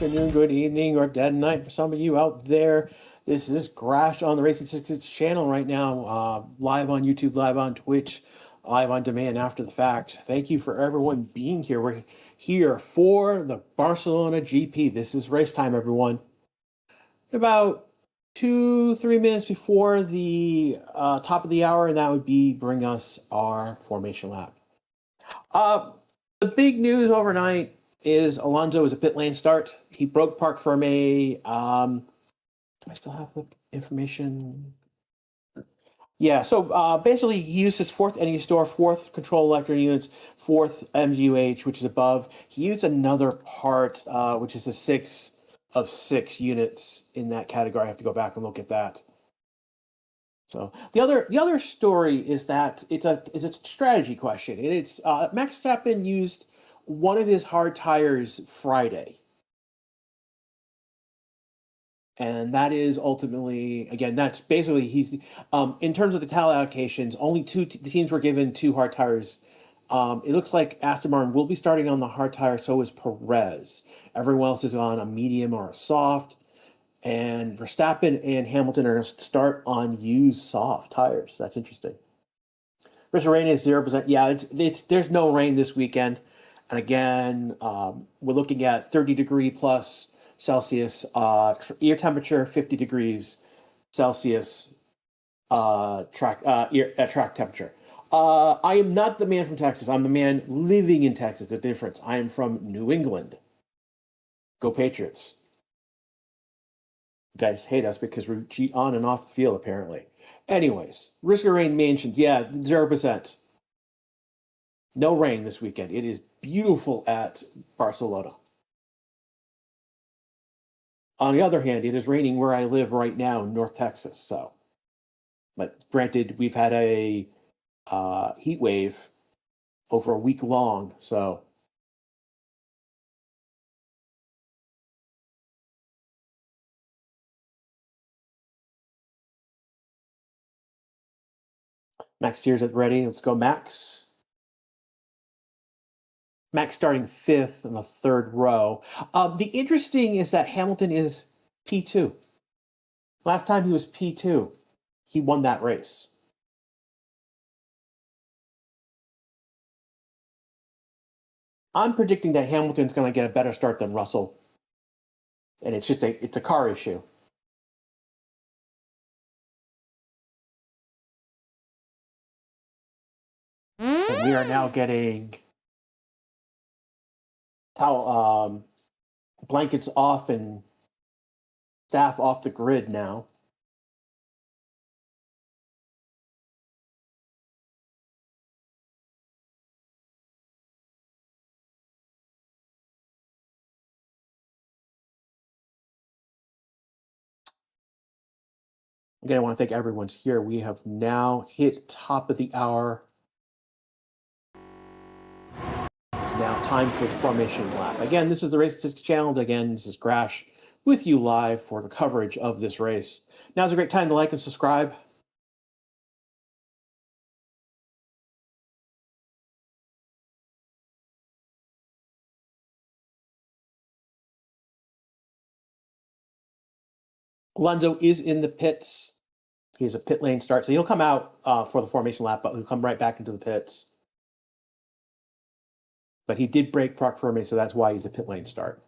Afternoon, good evening, or dead night for some of you out there. This is Crash on the Racing 66 channel right now, live on YouTube, live on Twitch, live on demand after the fact. Thank you for everyone being here. We're here for the Barcelona GP. This is race time, everyone. About 2-3 minutes before the top of the hour, and that would bring us our formation lap. The big news overnight is Alonso is a pit lane start. He broke parc fermé. Do I still have the information? Yeah, so basically he used his fourth energy store, fourth control electric units, fourth MGUH, which is above. He used another part, which is a 6 of 6 units in that category. I have to go back and look at that. So the other story is that it's a strategy question, and it's Max Verstappen used one of his hard tires Friday. And that is ultimately, again, that's basically, he's, in terms of the talent allocations, only the teams were given 2 hard tires. It looks like Aston Martin will be starting on the hard tire, so is Perez. Everyone else is on a medium or a soft. And Verstappen and Hamilton are going to start on used soft tires. That's interesting. Risk of rain is 0%. Yeah, there's no rain this weekend. And again, we're looking at 30 plus Celsius air temperature, 50 degrees Celsius track temperature. I am not the man from Texas. I'm the man living in Texas. The difference. I am from New England. Go Patriots. You guys hate us because we cheat on and off the field, apparently. Anyways, risk of rain mentioned. Yeah, 0%. No rain this weekend. It is beautiful at Barcelona. On the other hand, it is raining where I live right now in North Texas. So, but granted, we've had a heat wave over a week long. So, Max Tier's at ready. Let's go, Max. Max starting fifth in the third row. The interesting is that Hamilton is P2. Last time he was P2, he won that race. I'm predicting that Hamilton's going to get a better start than Russell, and it's a car issue. And we are now getting towel blankets off and staff off the grid now. Again, I want to thank everyone's here. We have now hit top of the hour. It's now time for the formation lap. Again, this is the Race Statistics channel. Again, this is Crash with you live for the coverage of this race. Now's a great time to like and subscribe. Alonso is in the pits. He has a pit lane start, so he'll come out for the formation lap, but he'll come right back into the pits. But he did break proc for me, so that's why he's a pit lane start.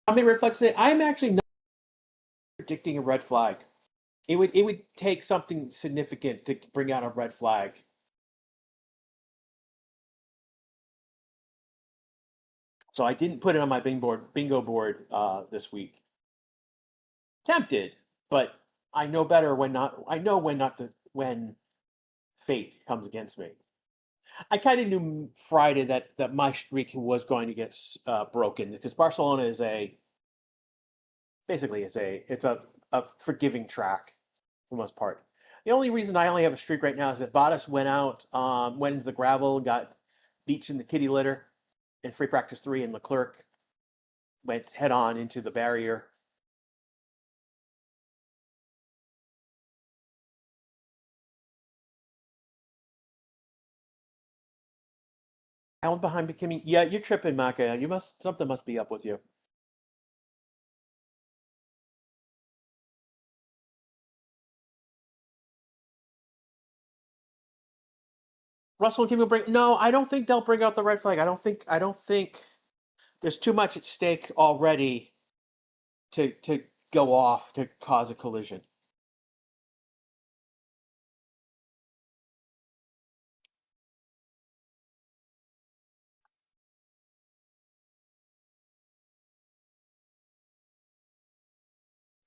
How many red flags today? I'm actually not predicting a red flag. It would take something significant to bring out a red flag. So I didn't put it on my bingo board this week. Tempted, but I know better when not. I know when fate comes against me. I kind of knew Friday that my streak was going to get broken because Barcelona is basically it's a forgiving track for the most part. The only reason I only have a streak right now is that Bottas went into the gravel, got beached in the kitty litter in free practice 3, and Leclerc went head on into the barrier. Alan behind Kimmy. Yeah, you're tripping, Maka. Something must be up with you. Russell and Kimmy will bring. No, I don't think they'll bring out the red flag. I don't think there's too much at stake already to go off to cause a collision.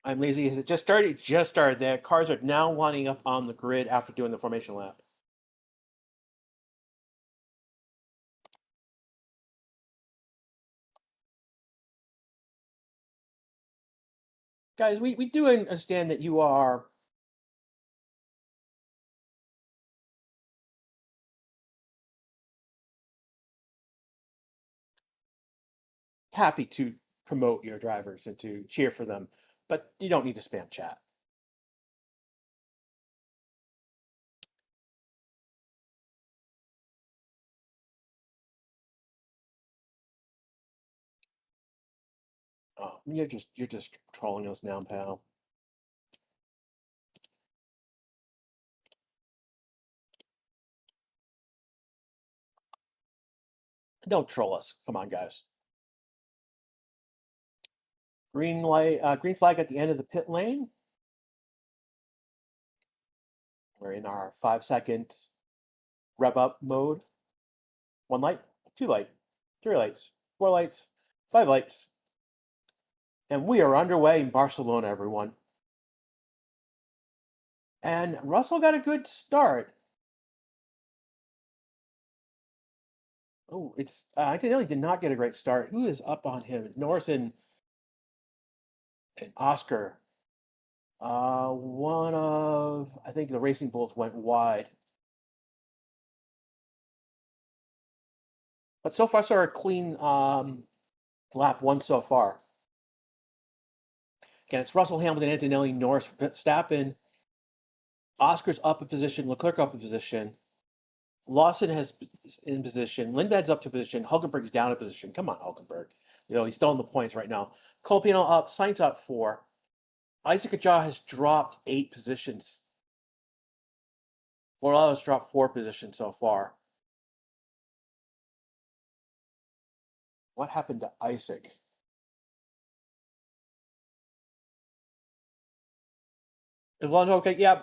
I'm lazy. Has it just started? It just started. The cars are now lining up on the grid after doing the formation lap. Guys, we do understand that you are happy to promote your drivers and to cheer for them, but you don't need to spam chat. Oh, you're just trolling us now, pal. Don't troll us. Come on, guys. Green light, green flag at the end of the pit lane. We're in our 5-second rev up mode. 1 light, 2 light, 3 lights, 4 lights, 5 lights. And we are underway in Barcelona, everyone. And Russell got a good start. Oh, I really did not get a great start. Who is up on him? Norris and Oscar. I think the Racing Bulls went wide. But so far, so a clean lap 1 so far. Again, it's Russell, Hamilton, Antonelli, Norris, Verstappen. Oscar's up a position, Leclerc up a position. Lawson has in position. Lindbad's up to position. Hulkenberg's down a position. Come on, Hulkenberg. He's still in the points right now. Colpino up. Sainz up 4. Isaac Ajah has dropped 8 positions. Morello has dropped 4 positions so far. What happened to Isaac? Is Londo okay? Yeah.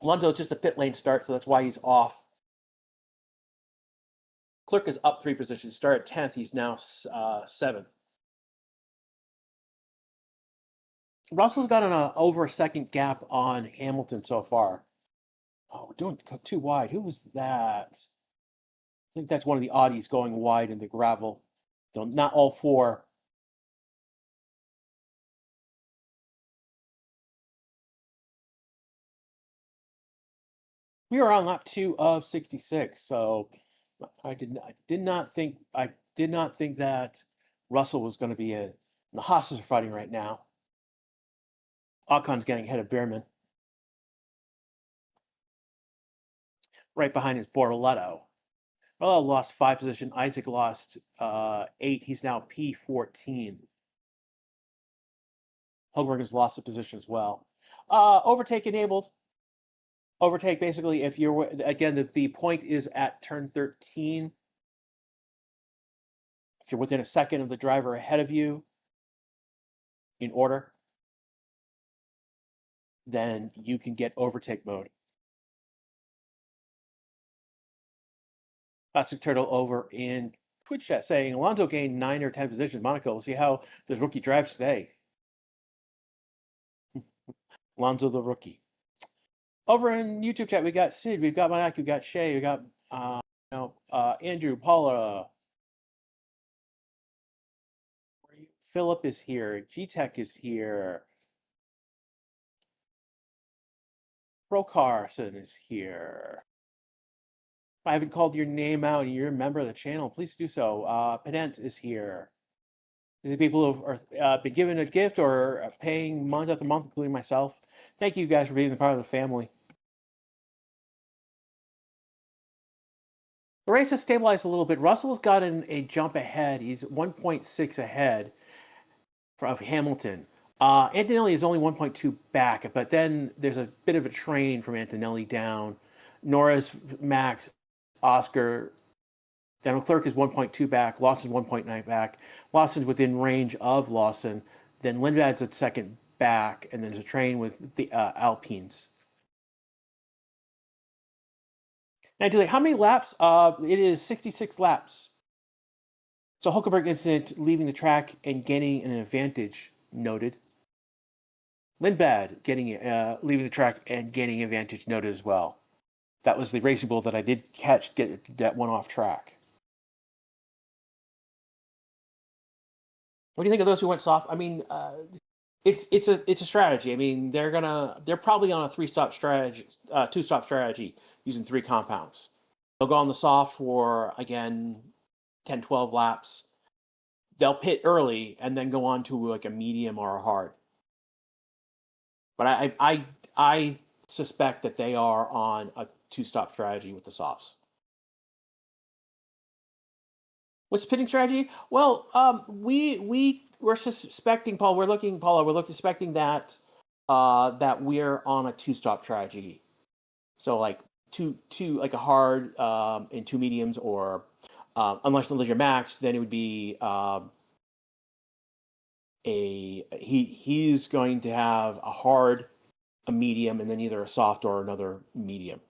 Londo's just a pit lane start, so that's why he's off. Clerk is up 3 positions. Start at 10th. He's now 7th. Russell's got an over a second gap on Hamilton so far. Oh, we're doing too wide. Who was that? I think that's one of the Audis going wide in the gravel. Not all 4. We are on lap 2 of 66, so I did not think that Russell was going to be in. The Haas's are fighting right now. Ocon's getting ahead of Beerman. Right behind is Bortoletto. Bortoletto lost 5 positions. Isaac lost 8. He's now P14. Hulkenberg has lost a position as well. Overtake enabled. Overtake, basically, if you're, again, the point is at turn 13. If you're within a second of the driver ahead of you in order, then you can get overtake mode. Classic Turtle over in Twitch chat saying Alonso gained 9 or 10 positions in Monaco. We'll see how this rookie drives today. Alonso the rookie. Over in YouTube chat, we got Sid, we've got Mike, we've got Shay, we got Andrew, Paula. Philip is here. G-Tech is here. Pro Carson is here. If I haven't called your name out and you're a member of the channel, please do so. Pedant is here. These are people who are been given a gift or paying month after month, including myself. Thank you guys for being a part of the family. The race has stabilized a little bit. Russell's gotten a jump ahead. He's 1.6 ahead of Hamilton. Antonelli is only 1.2 back, but then there's a bit of a train from Antonelli down. Norris, Max, Oscar, then Leclerc is 1.2 back. Lawson 1.9 back. Lawson's within range of Lawson. Then Lindbad's a second back, and there's a train with the Alpines. Now, how many laps? It is 66 laps. So Hulkenberg incident leaving the track and getting an advantage noted. Lindbad leaving the track and gaining advantage noted as well. That was the Racing Bull that I did get that one off track. What do you think of those who went soft? I mean, it's a strategy. I mean, they're probably on a 2-stop strategy using 3 compounds. They'll go on the soft for, again, 10, 12 laps. They'll pit early and then go on to like a medium or a hard. But I suspect that they are on a 2-stop strategy with the softs. What's pitting strategy? Well, we're suspecting, Paula. We're suspecting that that we're on a 2-stop strategy. So like two like a hard and 2 mediums, or unless you're max, then it would be he's going to have a hard, a medium, and then either a soft or another medium.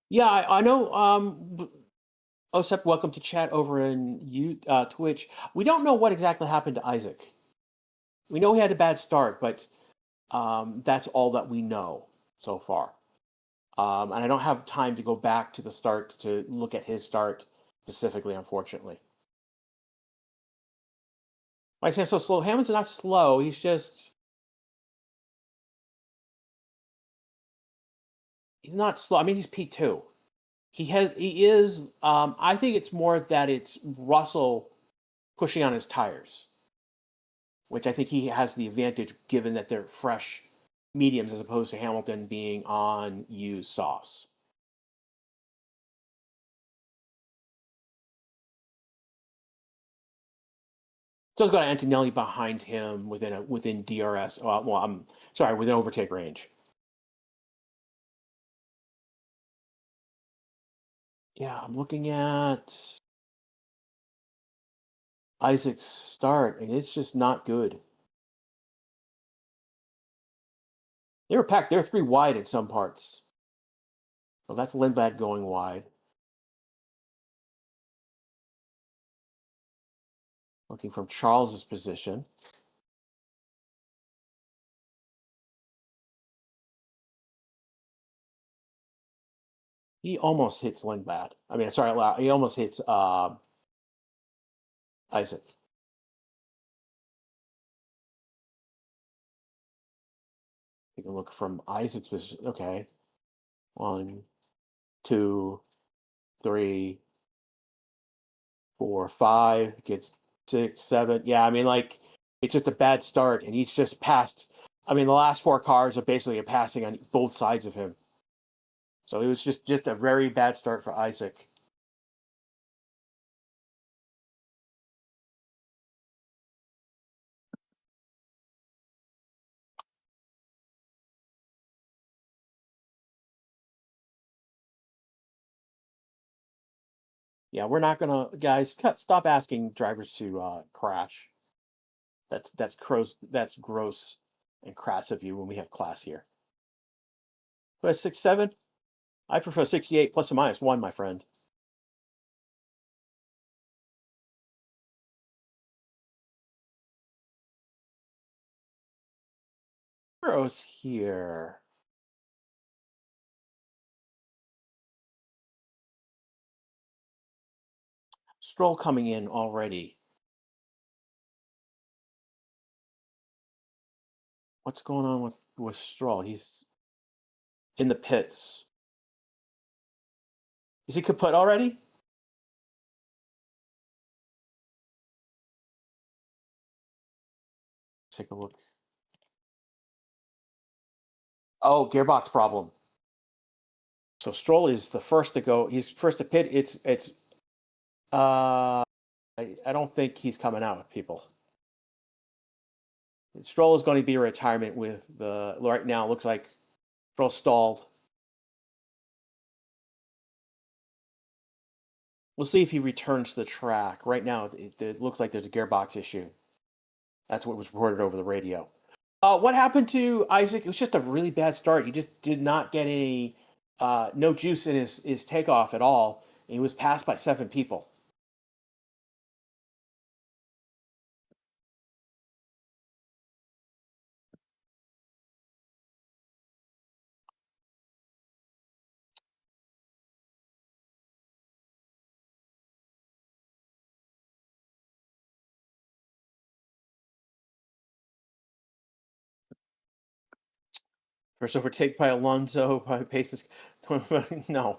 Yeah, I know. Osep, welcome to chat over in Twitch. We don't know what exactly happened to Isaac. We know he had a bad start, but that's all that we know so far. And I don't have time to go back to the start to look at his start specifically, unfortunately. Why is Ham so slow? Hammond's not slow. He's not slow. I mean, he's P2. He is. I think it's more that it's Russell pushing on his tires, which I think he has the advantage given that they're fresh mediums as opposed to Hamilton being on used softs. So it's got Antonelli behind him within DRS. Well, I'm sorry, within overtake range. Yeah, I'm looking at Isaac's start, and it's just not good. They were packed. They're 3 wide at some parts. Well, that's Lindblad going wide. Looking from Charles's position. He almost hits Lindblad. I mean, sorry, he almost hits Isaac. Take a look from Isaac's position. Okay. 1, 2, 3, 4, 5. Gets 6, 7. Yeah, I mean, like, it's just a bad start, and he's just passed. I mean, the last 4 cars are basically a passing on both sides of him. So it was just a very bad start for Isaac. Yeah, we're not gonna, guys. Stop asking drivers to crash. That's gross and crass of you when we have class here. But 6-7, I prefer 68 plus or minus 1, my friend. Gross here. Stroll coming in already. What's going on with Stroll? He's in the pits. Is he kaput already? Take a look. Oh, gearbox problem. So Stroll is the first to go. He's first to pit. It's. Uh, I don't think he's coming out, people. Stroll is going to be a retirement with the right now. It looks like Stroll stalled. We'll see if he returns to the track. Right now, it looks like there's a gearbox issue. That's what was reported over the radio. What happened to Isaac? It was just a really bad start. He just did not get any, no juice in his takeoff at all. And he was passed by 7 people. First overtake by Alonso by paces. No.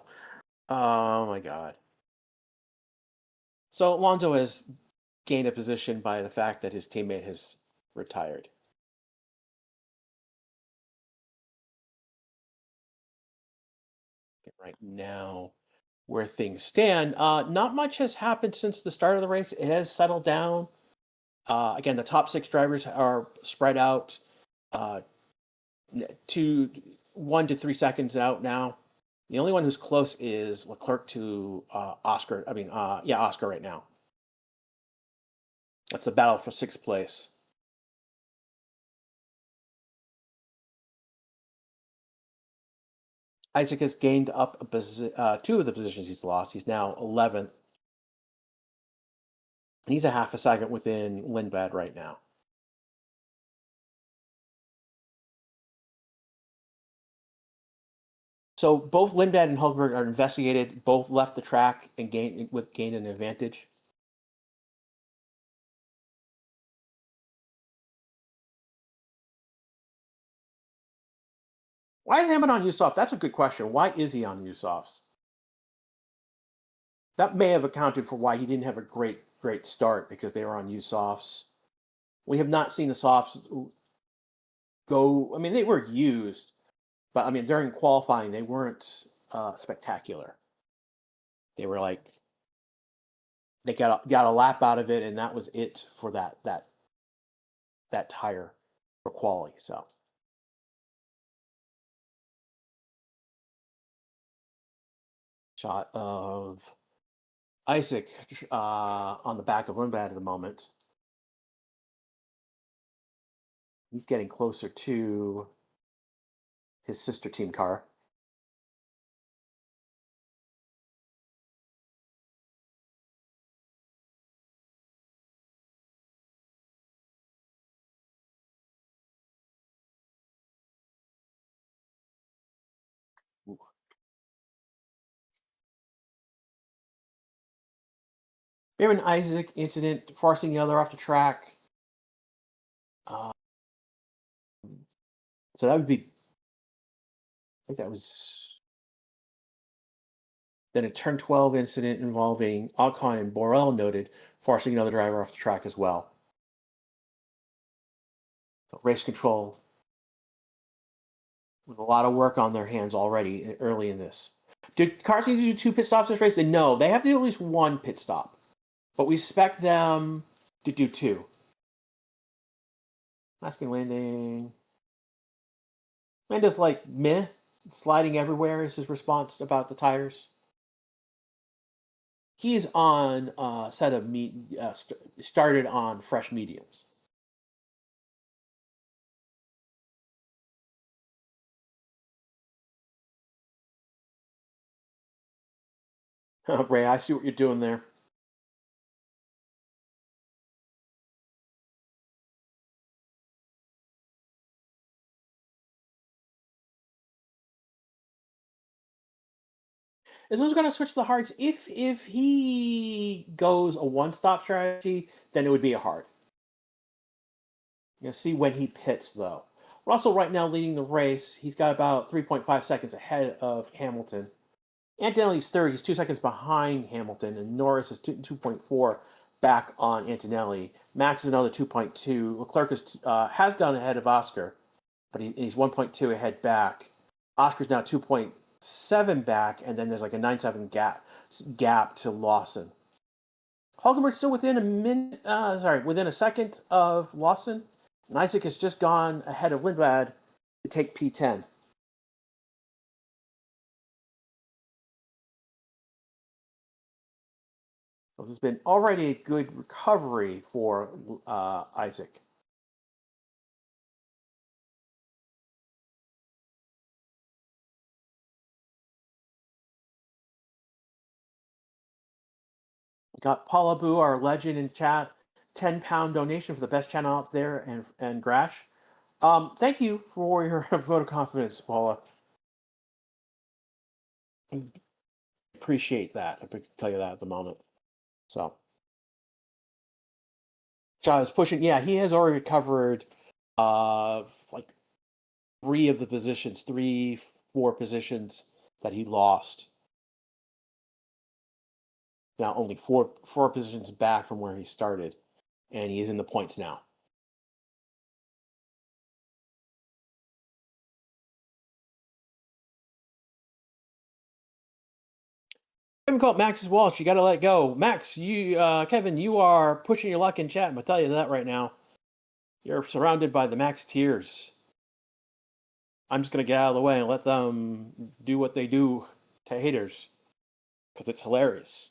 Oh my God. So Alonso has gained a position by the fact that his teammate has retired. Right now, where things stand, not much has happened since the start of the race. It has settled down. Again, the top 6 drivers are spread out uh, to 1 to 3 seconds out now. The only one who's close is Leclerc to Oscar. I mean, yeah, Oscar right now. That's the battle for 6th place. Isaac has gained up 2 of the positions he's lost. He's now 11th. And he's a half a second within Lindblad right now. So both Lindblad and Hulkenberg are investigated. Both left the track and gained an advantage. Why is Hammond on Usoft? That's a good question. Why is he on Usofts? That may have accounted for why he didn't have a great start, because they were on used softs. We have not seen the softs go. I mean, they were used, but I mean during qualifying they weren't spectacular. They were like they got a lap out of it, and that was it for that tire for quality. So shot of Isaac on the back of Lindblad at the moment. He's getting closer to his sister team car. We have an Isaac incident forcing the other off the track. Uh, so that would be, I think that was then a turn 12 incident involving Ocon and Borrell noted, forcing another driver off the track as well. So race control with a lot of work on their hands already early in this. Did cars need to do 2 pit stops this race? No, they have to do at least 1 pit stop, but we expect them to do 2. Masking landing. Landa's like meh, sliding everywhere is his response about the tires. He's on a set of started on fresh mediums. Ray, I see what you're doing there. This is going to switch the hards. If he goes a one-stop strategy, then it would be a hard. You'll see when he pits, though. Russell right now leading the race. He's got about 3.5 seconds ahead of Hamilton. Antonelli's third. He's 2 seconds behind Hamilton, and Norris is 2.4 back on Antonelli. Max is another 2.2. Leclerc has gone ahead of Oscar, but he's 1.2 ahead back. Oscar's now 2.7 back, and then there's like a 9.7 gap to Lawson. Hulkenberg's still within a minute. Within a second of Lawson, and Isaac has just gone ahead of Lindblad to take P10. So this has been already a good recovery for Isaac. Got Paul Abu, our legend in chat, £10 donation for the best channel out there, and Grash. Thank you for your vote of confidence, Paula. I appreciate that. I can tell you that at the moment. So, John is pushing. Yeah, he has already recovered, like 3, 4 positions that he lost. Now only four positions back from where he started, and he is in the points now. Kevin called Max's Walsh. You got to let go, Max. Kevin, you are pushing your luck in chat. I'm gonna tell you that right now. You're surrounded by the Max tiers. I'm just gonna get out of the way and let them do what they do to haters, because it's hilarious.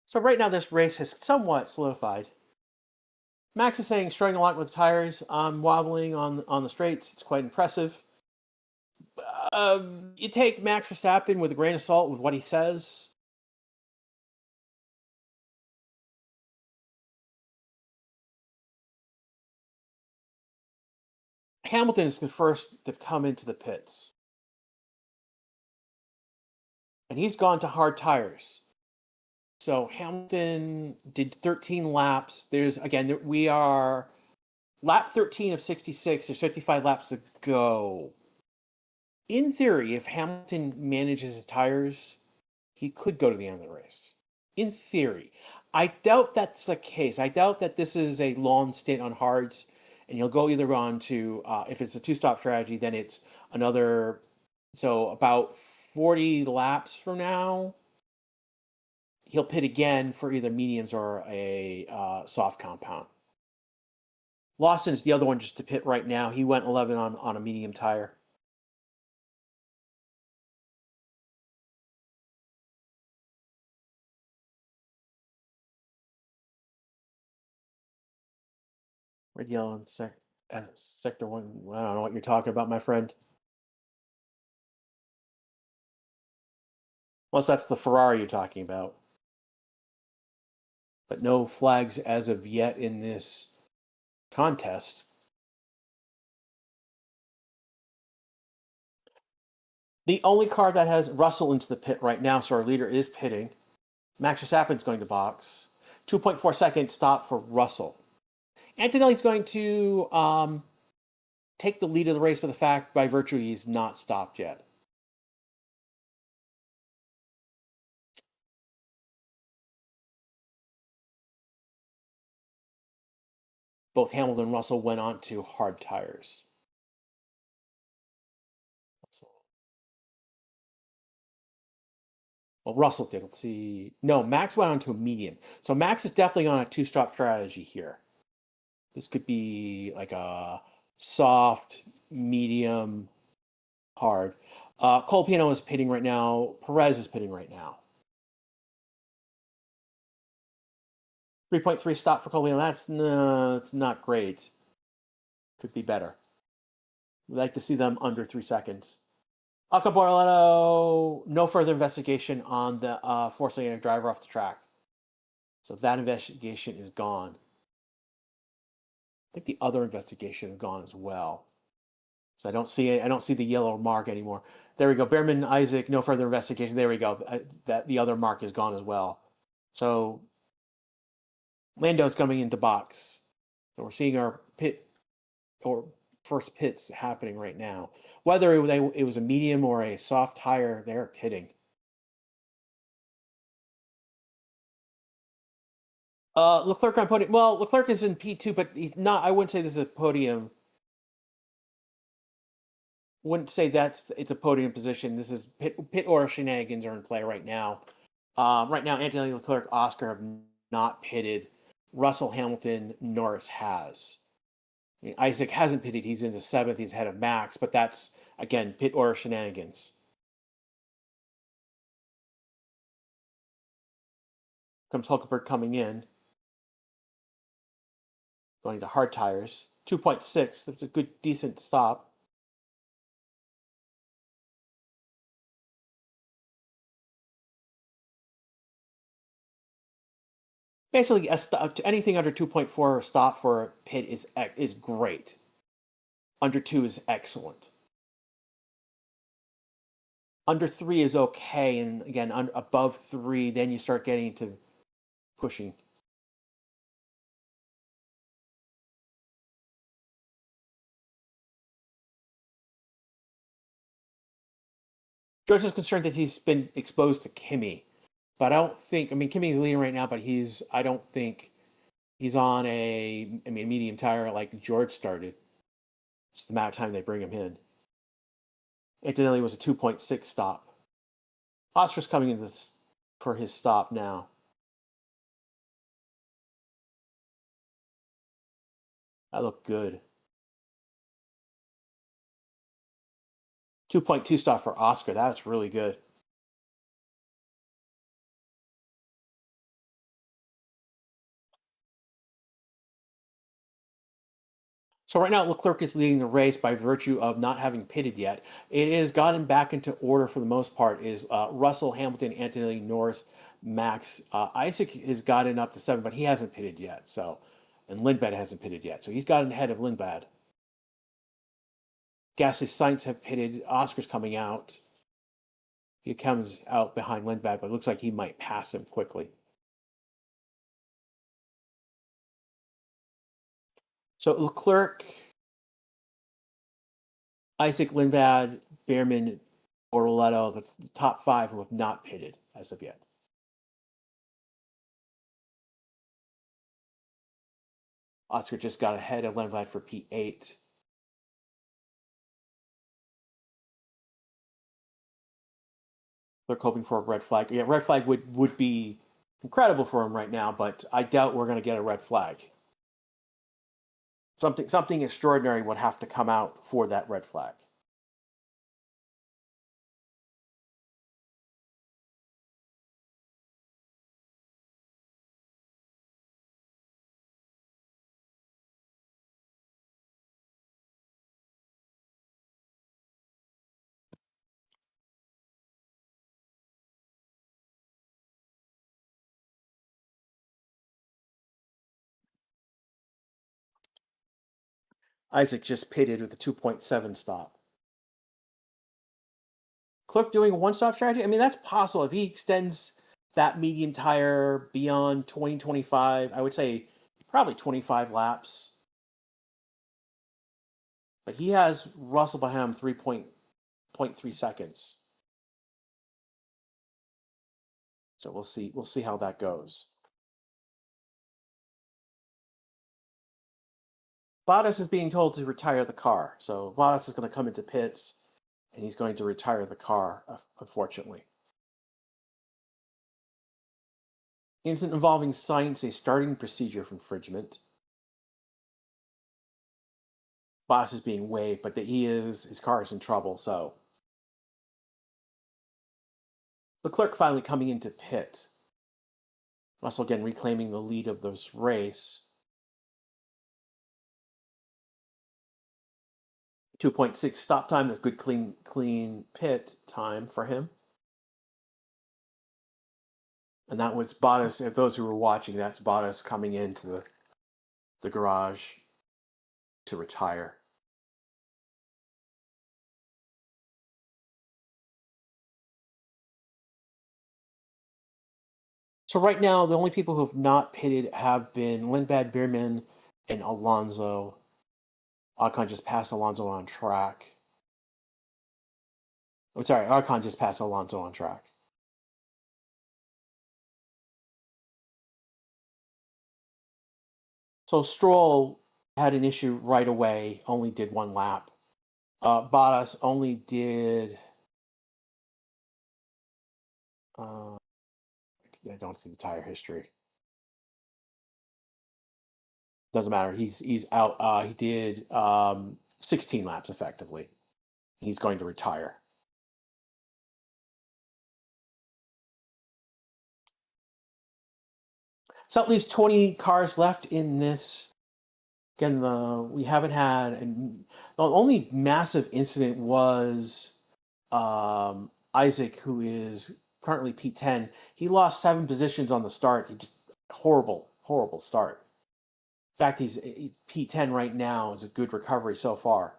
So right now this race has somewhat solidified. Max is saying struggling a lot with tires. I'm wobbling on the straights. It's quite impressive. You take Max Verstappen with a grain of salt with what he says. Hamilton is the first to come into the pits, and he's gone to hard tires. So Hamilton did 13 laps. We are lap 13 of 66. There's 55 laps to go. In theory, if Hamilton manages his tires, he could go to the end of the race. In theory. I doubt that's the case. I doubt that this is a long stint on hards, and he'll go either on to, if it's a two-stop strategy, then it's another, so about 40 laps from now, he'll pit again for either mediums or a soft compound. Lawson's the other one just to pit right now. He went 11 on a medium tire. Red, yellow, and sector one. I don't know what you're talking about, my friend. Unless that's the Ferrari you're talking about. But no flags as of yet in this contest. The only car that has Russell into the pit right now, so our leader is pitting. Max Verstappen's going to box. 2.4 second stop for Russell. Antonelli's going to take the lead of the race by the fact, by virtue he's not stopped yet. Both Hamilton and Russell went on to hard tires. Well, Russell did. Let's see. No, Max went on to a medium. So Max is definitely on a two-stop strategy here. This could be like a soft, medium, hard. Colapino is pitting right now. Perez is pitting right now. 3.3 stop for Colapino. It's not great. Could be better. We'd like to see them under 3 seconds. Borletto, no further investigation on the forcing a driver off the track. So that investigation is gone. I think the other investigation is gone as well. So I don't see it. I don't see the yellow mark anymore. There we go. Behrman, Isaac, no further investigation. There we go. That the other mark is gone as well. So Lando's coming into box. So we're seeing our pit or first pits happening right now. Whether it was a medium or a soft tire, they're pitting. Leclerc on podium. Well, Leclerc is in P2, but he's not. I wouldn't say this is a podium. Wouldn't say it's a podium position. This is pit order shenanigans are in play right now. Right now, Anthony Leclerc, Oscar have not pitted. Russell, Hamilton, Norris has. I mean, Isaac hasn't pitted. He's into 7th. He's ahead of Max, but that's, again, pit order shenanigans. Comes Hulkenberg coming in. Going to hard tires. 2.6. That's a good, decent stop. Basically, anything under 2.4 stop for a pit is great. Under 2 is excellent. Under 3 is okay, and again, above 3, then you start getting into pushing. George is concerned that he's been exposed to Kimi, but I don't think. I mean, Kimi's leading right now, but I don't think he's on a medium tire like George started. It's the matter of time they bring him in. Antonelli was a 2.6 stop. Oscar's coming in for his stop now. That looked good. 2.2 stop for Oscar. That's really good. So right now, Leclerc is leading the race by virtue of not having pitted yet. It has gotten back into order for the most part. Is Russell, Hamilton, Antonelli, Norris, Max. Isaac has gotten up to 7, but he hasn't pitted yet. So, and Lindblad hasn't pitted yet. So he's gotten ahead of Lindblad. Gasly, Sainz have pitted. Oscar's coming out. He comes out behind Lindblad, but it looks like he might pass him quickly. So Leclerc, Isaac, Lindblad, Behrman, Bortoletto, the top 5 who have not pitted as of yet. Oscar just got ahead of Lindblad for P8. They're hoping for a red flag. Yeah, red flag would be incredible for him right now, but I doubt we're going to get a red flag. Something extraordinary would have to come out for that red flag. Isaac just pitted with a 2.7 stop. Clerk doing a one-stop strategy? I mean, that's possible. If he extends that medium tire beyond 2025, I would say probably 25 laps. But he has Russell behind him 3.3 seconds. So we'll see how that goes. Bottas is being told to retire the car. So Bottas is going to come into pits and he's going to retire the car, unfortunately. Incident involving Sainz, a starting procedure for infringement. Bottas is being waived, but his car is in trouble, so. Leclerc finally coming into pit. Russell again reclaiming the lead of this race. 2.6 stop time, that's good clean pit time for him. And that was Bottas, if those who were watching, that's Bottas coming into the garage to retire. So right now, the only people who have not pitted have been Lindblad, Behrman, and Alonso. Ocon just passed Alonso on track. I'm sorry, Ocon just passed Alonso on track. So Stroll had an issue right away, only did one lap. Bottas only did. I don't see the tire history. Doesn't matter. He's out. He did 16 laps effectively. He's going to retire. So that leaves 20 cars left in this. Again, we haven't had, and the only massive incident was Isaac, who is currently P10. He lost 7 positions on the start. He just horrible start. In fact, he's P10 right now. Is a good recovery so far.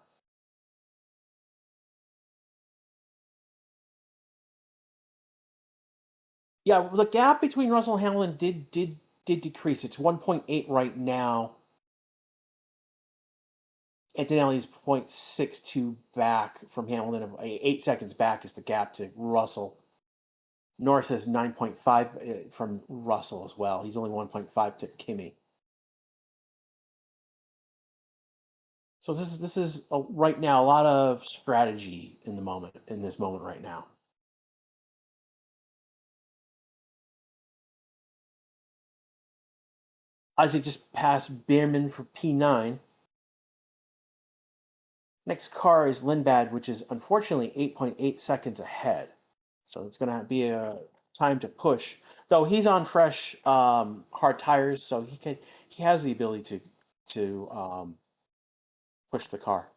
Yeah, the gap between Russell and Hamilton did decrease. It's 1.8 right now. Antonelli's 0.62 back from Hamilton. 8 seconds back is the gap to Russell. Norris has 9.5 from Russell as well. He's only 1.5 to Kimi. So this is right now a lot of strategy in this moment right now. Isaac just passed Behrman for P9. Next car is Lindblad, which is unfortunately 8.8 seconds ahead. So it's going to be a time to push. Though he's on fresh hard tires, so he has the ability to push the car.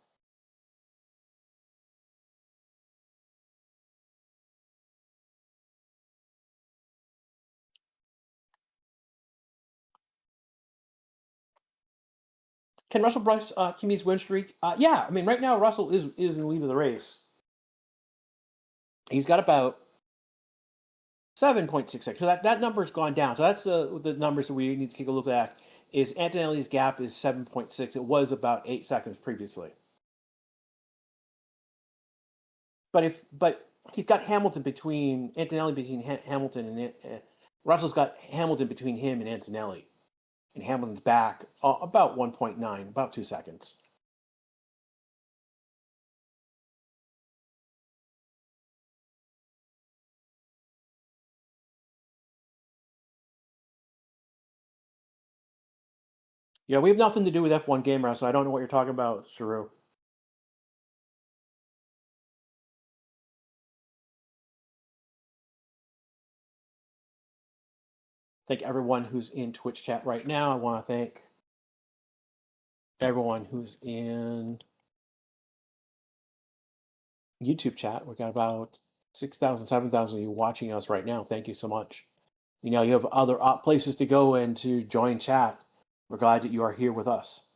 Can Russell break Kimi's win streak? Yeah, I mean right now Russell is in the lead of the race. He's got about 7.66. So that number's gone down. So that's the numbers that we need to take a look at is Antonelli's gap is 7.6. It was about 8 seconds previously. But he's got Hamilton between Antonelli between Hamilton and Russell's got Hamilton between him and Antonelli, and Hamilton's back about 1.9, about 2 seconds. Yeah, we have nothing to do with F1 Gamer, so I don't know what you're talking about, Saru. Thank everyone who's in Twitch chat right now. I want to thank everyone who's in YouTube chat. We got about 6,000, 7,000 of you watching us right now. Thank you so much. You know, you have other places to go and to join chat. We're glad that you are here with us.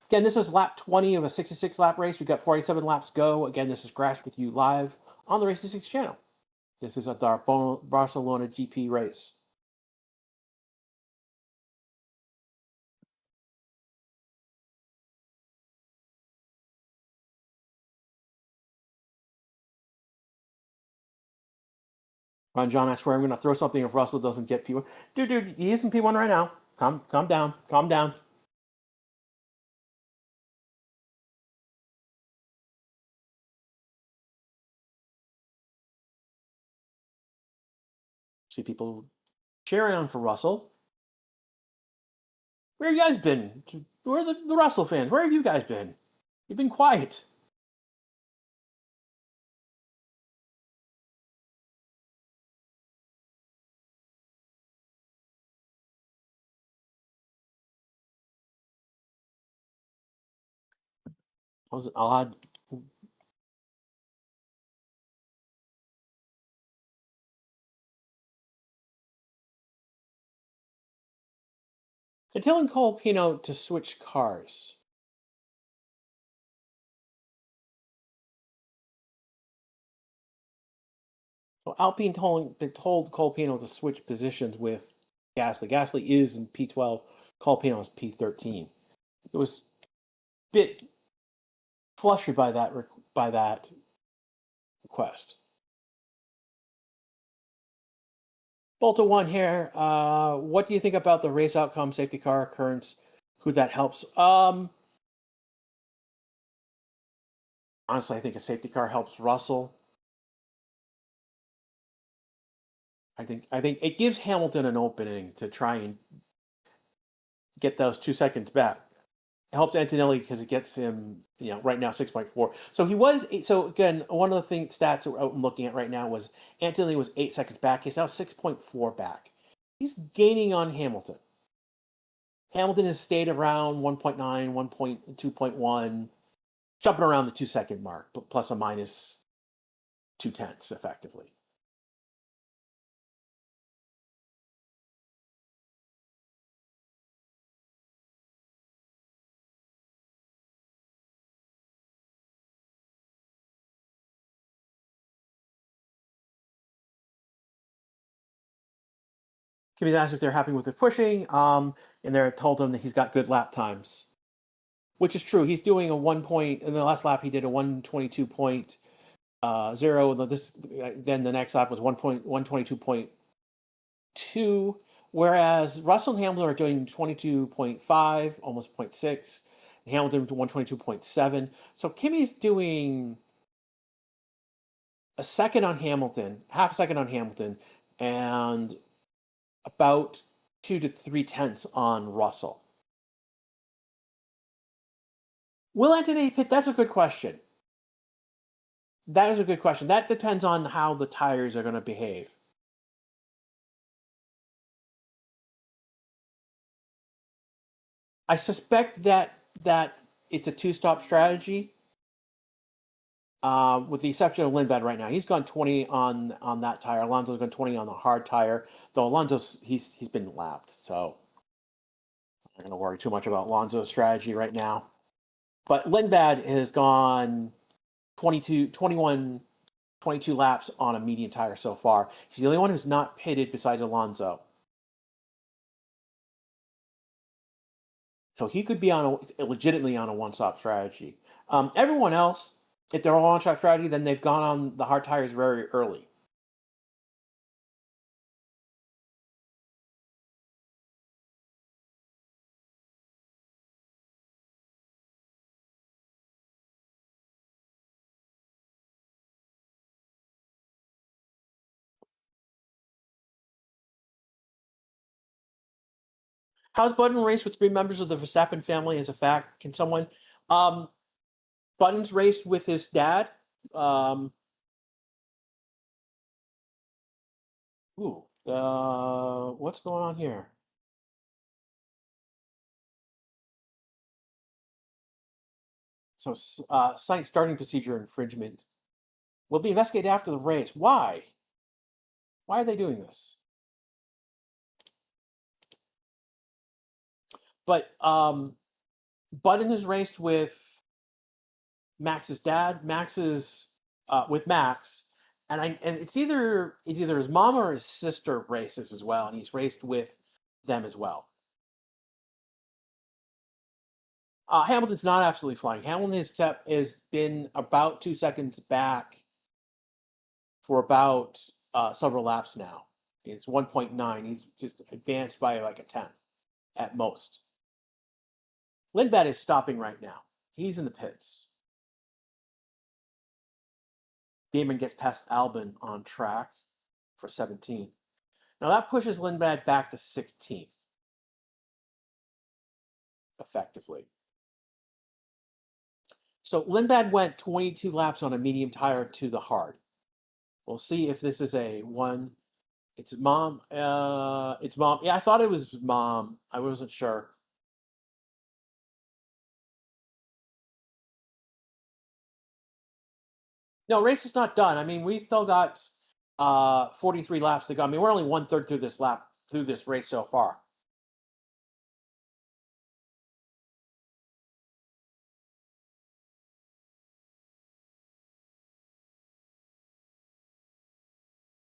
Again, this is lap 20 of a 66 lap race. We've got 47 laps go. Again, this is Grash with you live on the Racing 6 channel. This is a Barcelona GP race. Ron John, I swear I'm going to throw something if Russell doesn't get P1. Dude, he is in P1 right now. Calm down. See people cheering on for Russell. Where have you guys been? Where are the Russell fans? Where have you guys been? You've been quiet. That was odd. They're telling Cole Pino to switch cars. So Alpine told Cole Pino to switch positions with Gasly. Gasly is in P12. Cole Pino is P13. It was a bit flustered by that request. Bolta one here. What do you think about the race outcome, safety car occurrence? Who that helps? Honestly, I think a safety car helps Russell. I think it gives Hamilton an opening to try and get those 2 seconds back. It helps Antonelli because it gets him, right now 6.4. So again, one of the stats that I'm looking at right now was Antonelli was 8 seconds back. He's now 6.4 back. He's gaining on Hamilton. Hamilton has stayed around 1.9, 2.1, jumping around the 2 second mark, plus or minus 0.2 effectively. Kimmy's asked if they're happy with the pushing, and they're told him that he's got good lap times, which is true. He's doing a 1 point in the last lap. He did a 122.0. Then the next lap was 122.2. Whereas Russell and Hamilton are doing 22.5, almost 0.6. Hamilton to 122.7. So Kimmy's doing a second on Hamilton, half a second on Hamilton, and about 2 to 3/10 on Russell. Will Antonelli pit? That's a good question. That is a good question. That depends on how the tires are going to behave. I suspect that it's a two-stop strategy, with the exception of Lindblad right now. He's gone 20 on that tire. Alonso's gone 20 on the hard tire, though Alonso's he's been lapped, so I'm not going to worry too much about Alonso's strategy right now. But Lindblad has gone 22 laps on a medium tire so far. He's the only one who's not pitted besides Alonso. So he could be on legitimately on a one-stop strategy. Everyone else, if they're on a one-stop strategy, then they've gone on the hard tires very early. How's Button raced with three members of the Verstappen family as a fact? Can someone? Um, Button's raced with his dad. Um, what's going on here? So, site starting procedure infringement will be investigated after the race. Why? Why are they doing this? But Button is raced with Max's dad. Max is with Max, and it's either his mom or his sister races as well, and he's raced with them as well. Hamilton's not absolutely flying. Hamilton has been about 2 seconds back for about several laps now. It's 1.9. He's just advanced by like a tenth at most. Lindblad is stopping right now. He's in the pits. Damon gets past Albon on track for 17th. Now that pushes Lindblad back to 16th, effectively. So Lindblad went 22 laps on a medium tire to the hard. We'll see if this is a one. It's mom. It's mom. Yeah, I thought it was mom. I wasn't sure. No, race is not done. I mean, we still got 43 laps to go. I mean, we're only 1/3 through this race so far.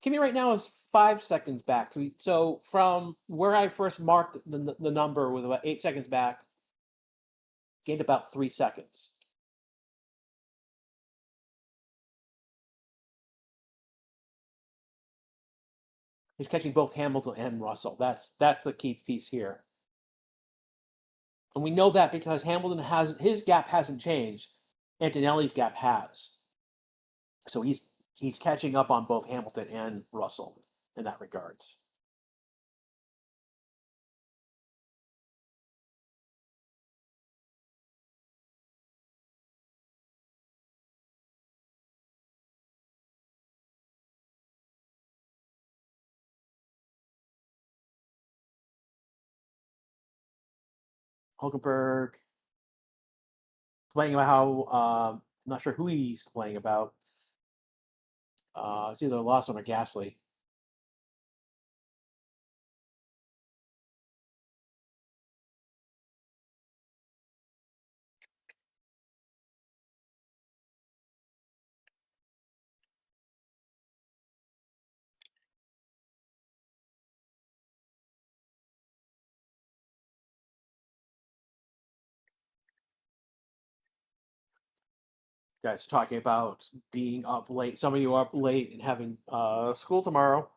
Kimmy right now is 5 seconds back. So from where I first marked the number with about 8 seconds back, gained about 3 seconds. He's catching both Hamilton and Russell. That's the key piece here. And we know that because Hamilton has his gap hasn't changed, Antonelli's gap has. So he's catching up on both Hamilton and Russell in that regards. Hulkenberg complaining about how I'm not sure who he's complaining about. It's either Lawson or Gasly. Guys talking about being up late. Some of you are up late and having school tomorrow.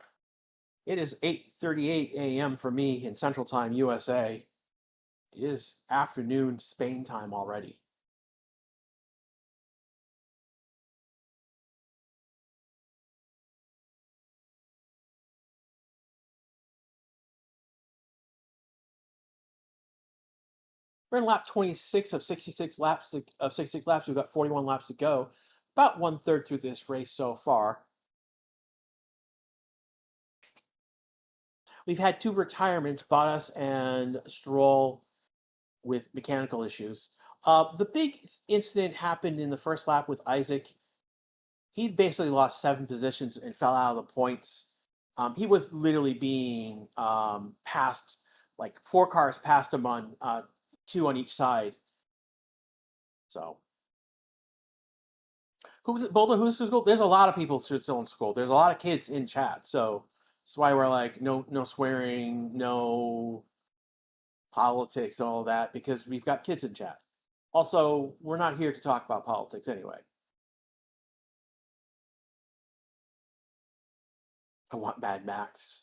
It is 8:38 a.m. for me in Central Time, USA. It is afternoon Spain time already. We're in lap 26 of 66 laps. We've got 41 laps to go. About 1/3 through this race so far. We've had two retirements, Bottas and Stroll, with mechanical issues. The big incident happened in the first lap with Isaac. He basically lost 7 positions and fell out of the points. He was literally being passed, like 4 cars passed him on 2 on each side. So, Boulder? Who's in school? There's a lot of people still in school. There's a lot of kids in chat. So that's why we're like, no swearing, no politics and all that because we've got kids in chat. Also, we're not here to talk about politics anyway. I want Mad Max.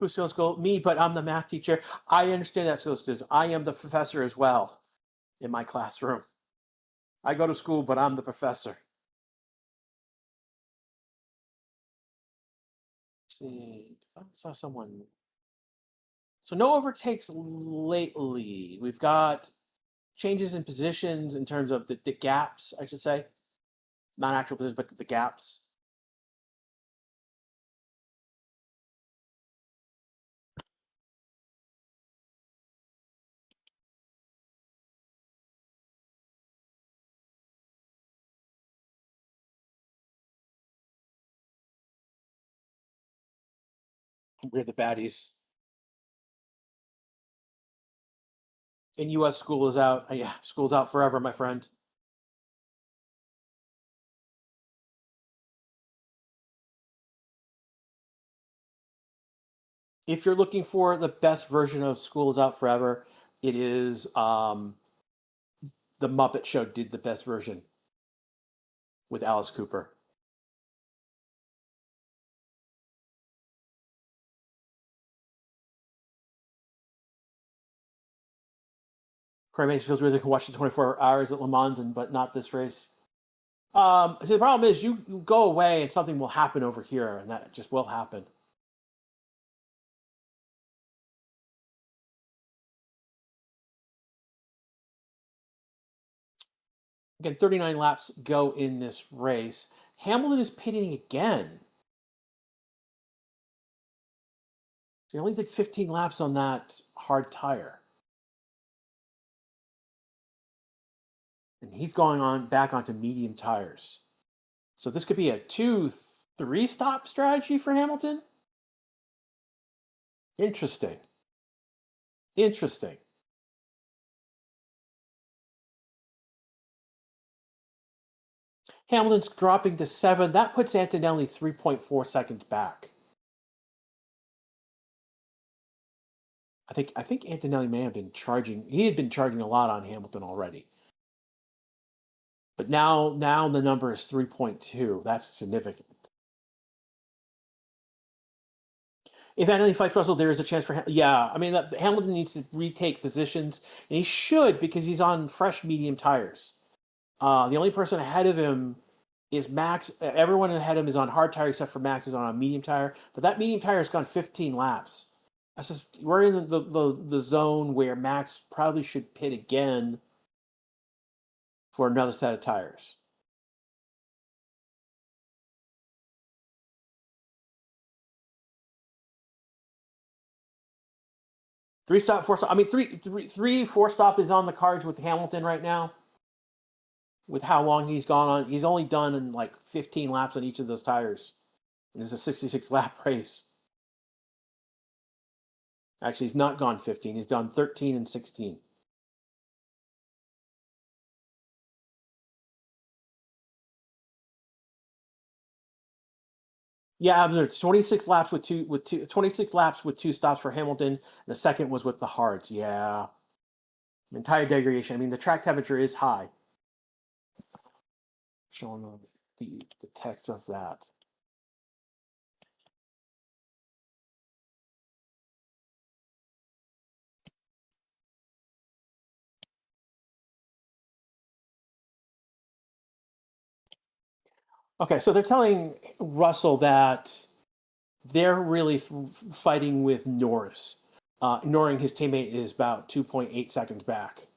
Who's still in school? Me, but I'm the math teacher. I understand that, school students. I am the professor as well in my classroom. I go to school, but I'm the professor. Let's see, I saw someone. So no overtakes lately. We've got changes in positions in terms of the gaps, I should say. Not actual positions, but the gaps. We're the baddies. And U.S. school is out. Yeah, school's out forever, my friend. If you're looking for the best version of School is Out Forever, it is the Muppet Show did the best version with Alice Cooper. Corey Mason feels really can watch the 24 hours at Le Mans, but not this race. So the problem is you go away and something will happen over here, and that just will happen. Again, 39 laps go in this race. Hamilton is pitting again. So he only did 15 laps on that hard tire. And he's going on back onto medium tires. So this could be a 2-3 stop strategy for Hamilton. Interesting. Interesting. Hamilton's dropping to 7. That puts Antonelli 3.4 seconds back. I think Antonelli may have been charging. He had been charging a lot on Hamilton already. But now the number is 3.2. That's significant. If Antonelli fights Russell, there is a chance for him. Yeah, I mean, Hamilton needs to retake positions, and he should because he's on fresh medium tires. The only person ahead of him is Max. Everyone ahead of him is on hard tire except for Max is on a medium tire. But that medium tire has gone 15 laps. That's just we're in the zone where Max probably should pit again for another set of tires. Three stop, four stop. I mean, three, four stop is on the cards with Hamilton right now. With how long he's gone on, he's only done in like 15 laps on each of those tires. And it's a 66 lap race. Actually, he's not gone 15. He's done 13 and 16. Yeah, it's 26 laps with 26 laps with 2 stops for Hamilton. The second was with the hards. Yeah. Entire degradation. I mean, the track temperature is high. Showing the text of that. Okay, so they're telling Russell that they're really fighting with Norris. Ignoring his teammate is about 2.8 seconds back.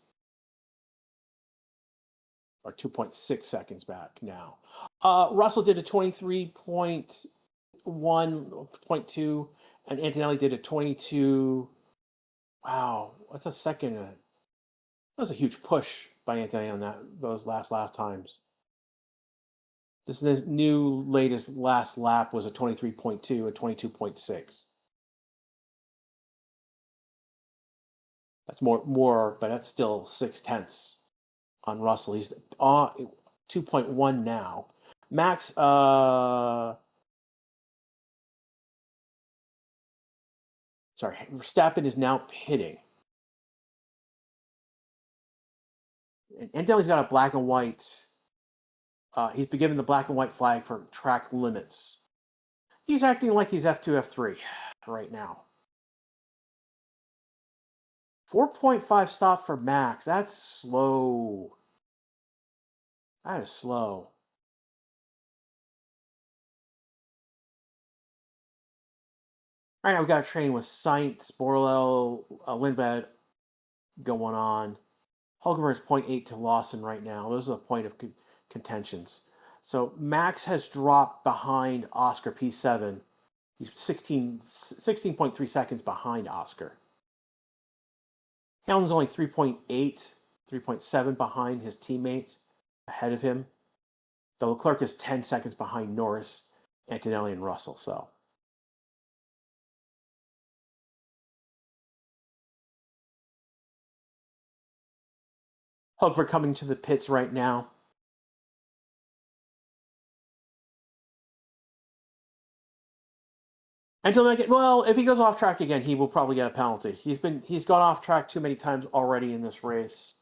Or 2.6 seconds back now. Russell did a 23.1.2, and Antonelli did a 22. Wow, what's a second? That was a huge push by Antonelli on those last times. This new latest last lap was a 23.2, a 22.6. That's more, but that's still 6/10 on Russell. He's 2.1 now. Max, Verstappen is now pitting. And Antonelli's got a black and white. He's been given the black and white flag for track limits. He's acting like he's F2, F3 right now. 4.5 stop for Max. That's slow. That is slow. Right now, we got a train with Sainz, Borrell, Lindblad going on. Hulkenberg is 0.8 to Lawson right now. Those are the point of contentions. So Max has dropped behind Oscar P7. He's 16.3 seconds behind Oscar. Hamilton's only 3.8, 3.7 behind his teammate, ahead of him. Though Leclerc is 10 seconds behind Norris, Antonelli, and Russell. So Hulkenberg coming to the pits right now. Well, if he goes off track again, he will probably get a penalty. He's gone off track too many times already in this race.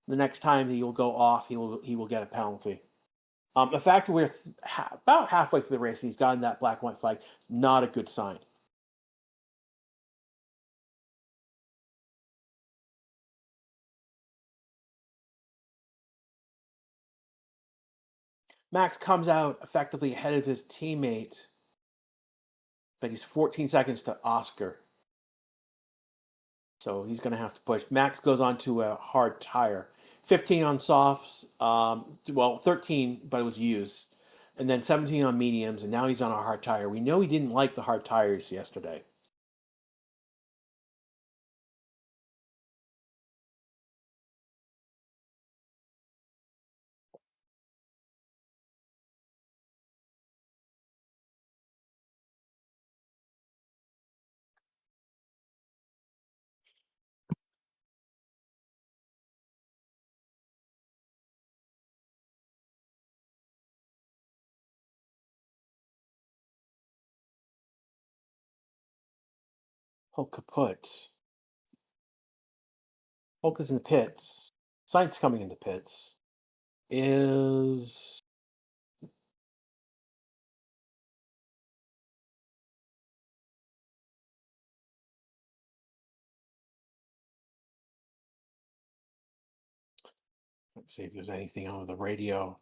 The next time he will go off, he will get a penalty. The fact that we're about halfway through the race and he's gotten that black and white flag is not a good sign. Max comes out effectively ahead of his teammate, but he's 14 seconds to Oscar. So he's going to have to push. Max goes on to a hard tire. 15 on softs, 13, but it was used. And then 17 on mediums, and now he's on a hard tire. We know he didn't like the hard tires yesterday. Hulk kaput. Hulk is in the pits. Sainz coming in the pits. Is let's see if there's anything on the radio.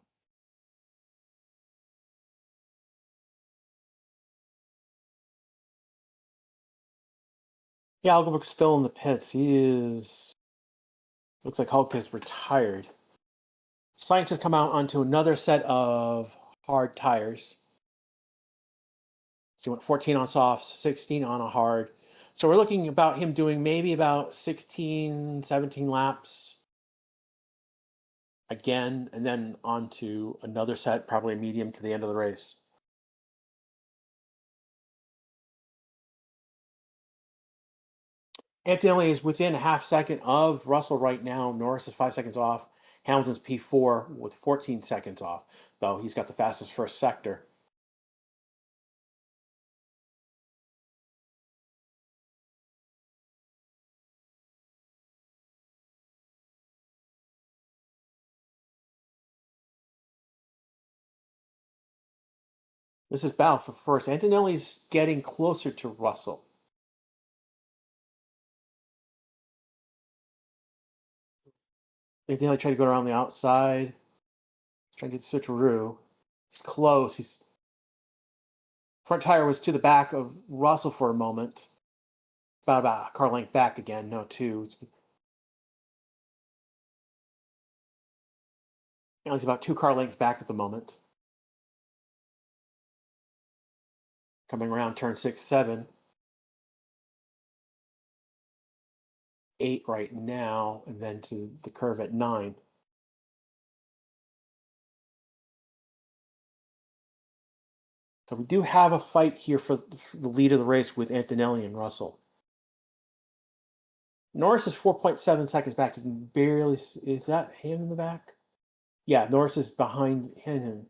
Yeah, Algebrook's still in the pits. He is. Looks like Hulk is retired. Sainz has come out onto another set of hard tires. So he went 14 on softs, 16 on a hard. So we're looking about him doing maybe about 16, 17 laps again, and then on to another set, probably a medium to the end of the race. Antonelli is within a half second of Russell right now. Norris is 5 seconds off. Hamilton's P4 with 14 seconds off, though he's got the fastest first sector. This is battle for first. Antonelli's getting closer to Russell. Antonelli tried to go around the outside. He's trying to get switcheroo. He's close. He's front tire was to the back of Russell for a moment. About a car length back again. No, two. He's about 2 car lengths back at the moment. Coming around turn 6, 7. 8 right now, and then to the curve at 9. So we do have a fight here for the lead of the race with Antonelli and Russell. Norris is 4.7 seconds back. You can barely. Is that him in the back? Yeah, Norris is behind him.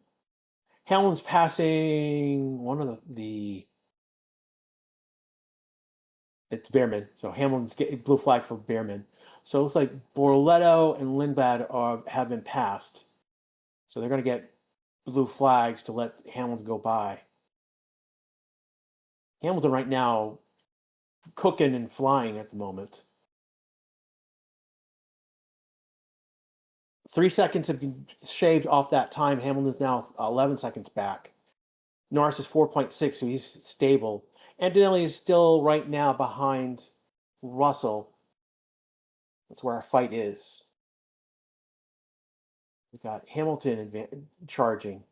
Hamlin's passing one of the it's Behrman. So Hamlin's getting blue flag for Behrman. So it looks like Borletto and Lindblad have been passed. So they're going to get blue flags to let Hamilton go by. Hamilton right now cooking and flying at the moment. 3 seconds have been shaved off that time. Hamilton's now 11 seconds back. Norris is 4.6, so he's stable. Antonelli is still right now behind Russell. That's where our fight is. We got Hamilton charging.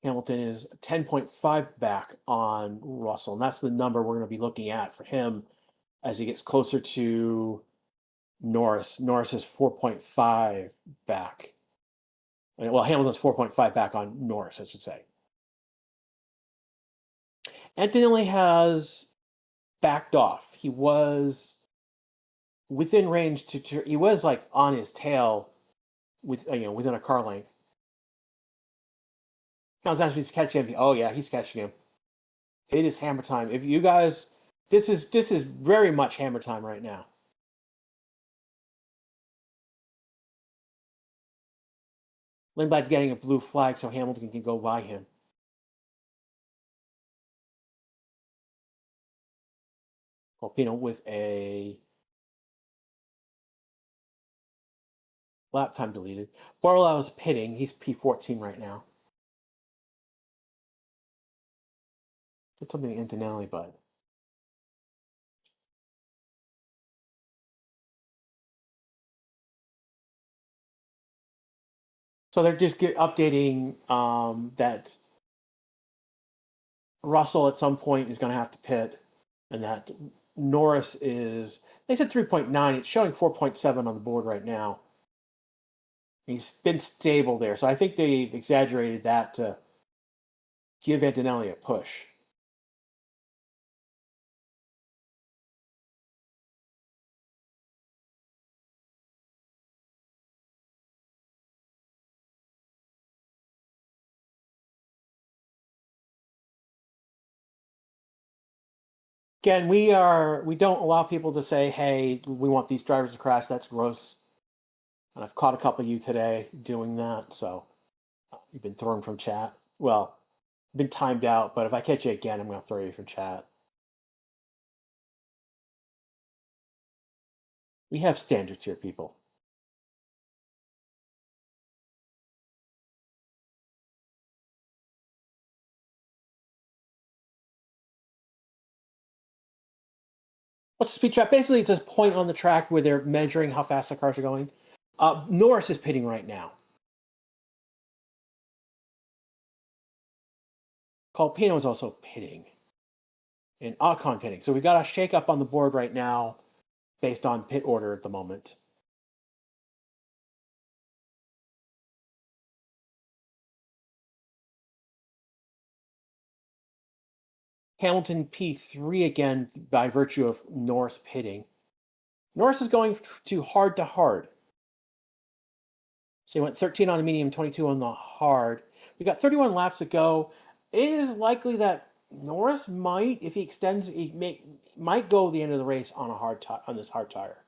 Hamilton is 10.5 back on Russell, and that's the number we're going to be looking at for him as he gets closer to Norris. Norris is 4.5 back. Well, Hamilton's 4.5 back on Norris, I should say. Antonelli has backed off. He was within range he was like on his tail within a car length. Counts down if he's catching him. Oh yeah, he's catching him. It is hammer time. If you guys, this is very much hammer time right now. Lindblad getting a blue flag so Hamilton can go by him. Colpino with a lap time deleted. Barlow is pitting. He's P14 right now. It's something to Antonelli, but so they're just updating that Russell at some point is going to have to pit, and that Norris is. They said 3.9. It's showing 4.7 on the board right now. He's been stable there, so I think they've exaggerated that to give Antonelli a push. Again, we don't allow people to say, "Hey, we want these drivers to crash." That's gross. And I've caught a couple of you today doing that, so you've been thrown from chat. Well, been timed out, but if I catch you again, I'm going to throw you from chat. We have standards here, people. What's the speed trap? Basically, it's this point on the track where they're measuring how fast the cars are going. Norris is pitting right now. Colpino is also pitting. And Ocon pitting. So we got a shake-up on the board right now based on pit order at the moment. Hamilton P3 again by virtue of Norris pitting. Norris is going to hard. So he went 13 on the medium, 22 on the hard. We got 31 laps to go. It is likely that Norris might, if he extends, might go the end of the race on this hard tire.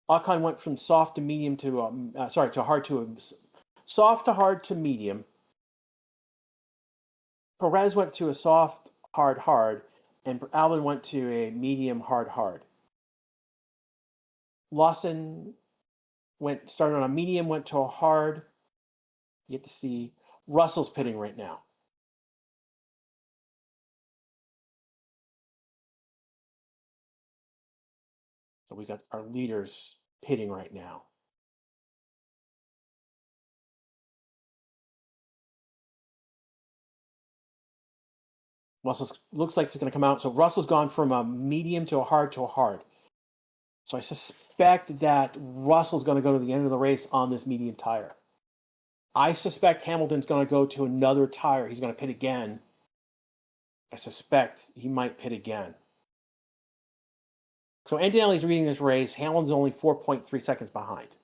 Ocon went from soft to medium to hard to soft to hard to medium. Perez went to a soft, hard, and Albon went to a medium, hard. Lawson started on a medium, went to a hard. You get to see Russell's pitting right now. So we got our leaders pitting right now. Russell looks like it's going to come out. So Russell's gone from a medium to a hard. So I suspect that Russell's going to go to the end of the race on this medium tire. I suspect Hamilton's going to go to another tire. He's going to pit again. I suspect he might pit again. So Antonelli's leading this race. Hamilton's only 4.3 seconds behind.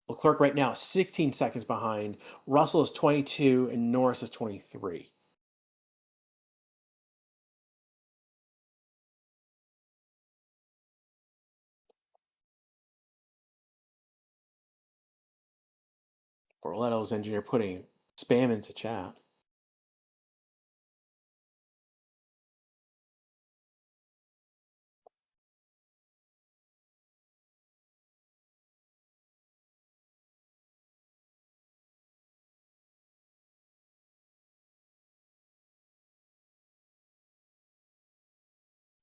Leclerc right now is 16 seconds behind. Russell is 22 and Norris is 23. Borletto's engineer putting spam into chat.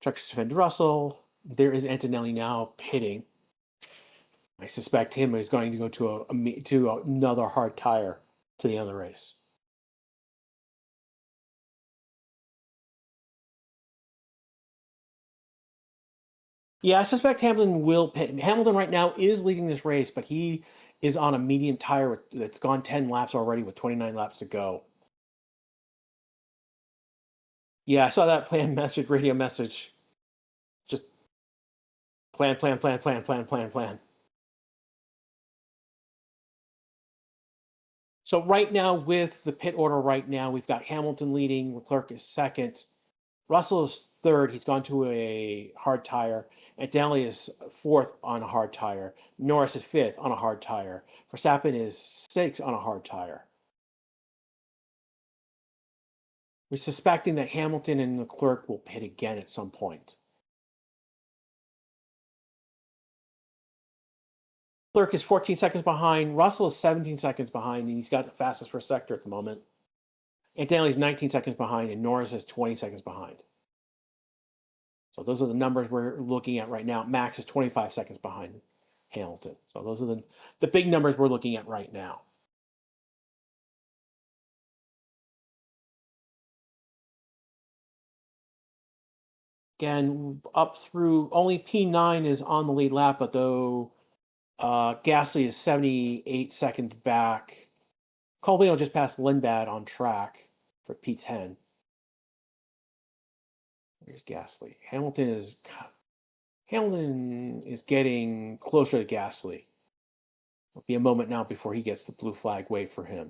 Trucks defend Russell. There is Antonelli now pitting. I suspect him is going to go to another hard tire to the other race. Yeah, I suspect Hamilton will pit. Hamilton right now is leading this race, but he is on a medium tire that's gone 10 laps already with 29 laps to go. Yeah, I saw that plan message, radio message. Just plan. So right now, with the pit order right now, we've got Hamilton leading, Leclerc is second, Russell is third. He's gone to a hard tire. Antonelli is fourth on a hard tire. Norris is fifth on a hard tire. Verstappen is sixth on a hard tire. We're suspecting that Hamilton and Leclerc will pit again at some point. Leclerc is 14 seconds behind. Russell is 17 seconds behind, and he's got the fastest first sector at the moment. Antonelli is 19 seconds behind, and Norris is 20 seconds behind. So those are the numbers we're looking at right now. Max is 25 seconds behind Hamilton. So those are the big numbers we're looking at right now. Again, up through only P9 is on the lead lap, but though Gasly is 78 seconds back. Colbino just passed Lindblad on track for P10. Where's Gasly? Hamilton is getting closer to Gasly. It'll be a moment now before he gets the blue flag. Wait for him.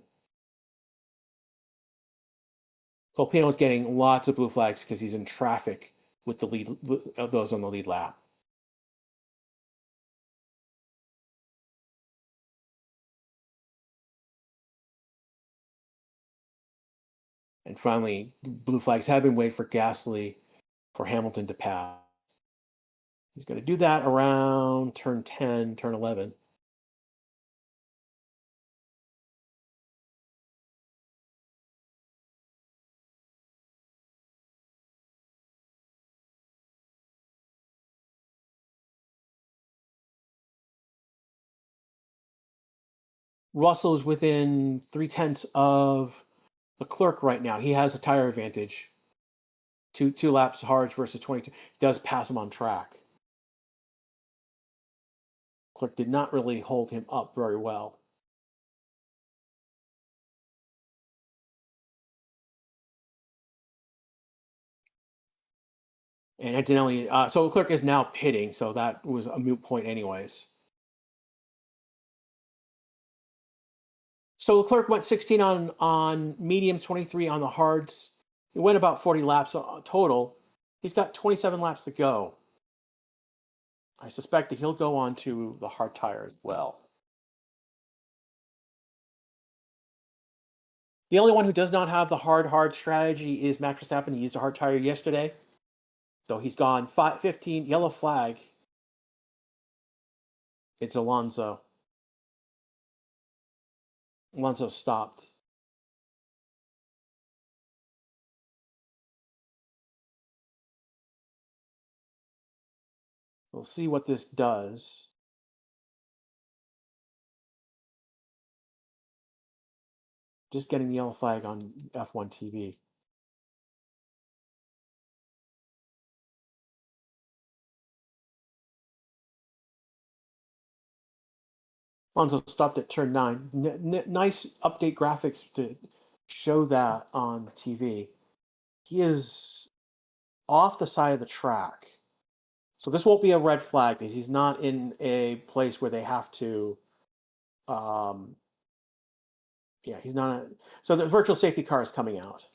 Colpino is getting lots of blue flags because he's in traffic with the lead of those on the lead lap. And finally, blue flags have been waiting for Gasly for Hamilton to pass. He's going to do that around turn 10, turn 11. Russell is within 3/10 of Leclerc right now. He has a tire advantage. Two laps hard versus 22. He does pass him on track. Leclerc did not really hold him up very well. And Antonelli, so Leclerc is now pitting, so that was a moot point anyways. So Leclerc went 16 on mediums, 23 on the hards. He went about 40 laps total. He's got 27 laps to go. I suspect that he'll go on to the hard tire as well. The only one who does not have the hard strategy is Max Verstappen. He used a hard tire yesterday. So he's gone 15, yellow flag. It's Alonso. Alonso stopped. We'll see what this does. Just getting the yellow flag on F1 TV. Alonso stopped at turn 9. Nice update graphics to show that on the TV. He is off the side of the track. So this won't be a red flag because he's not in a place where they have to. Yeah, he's not. So the virtual safety car is coming out.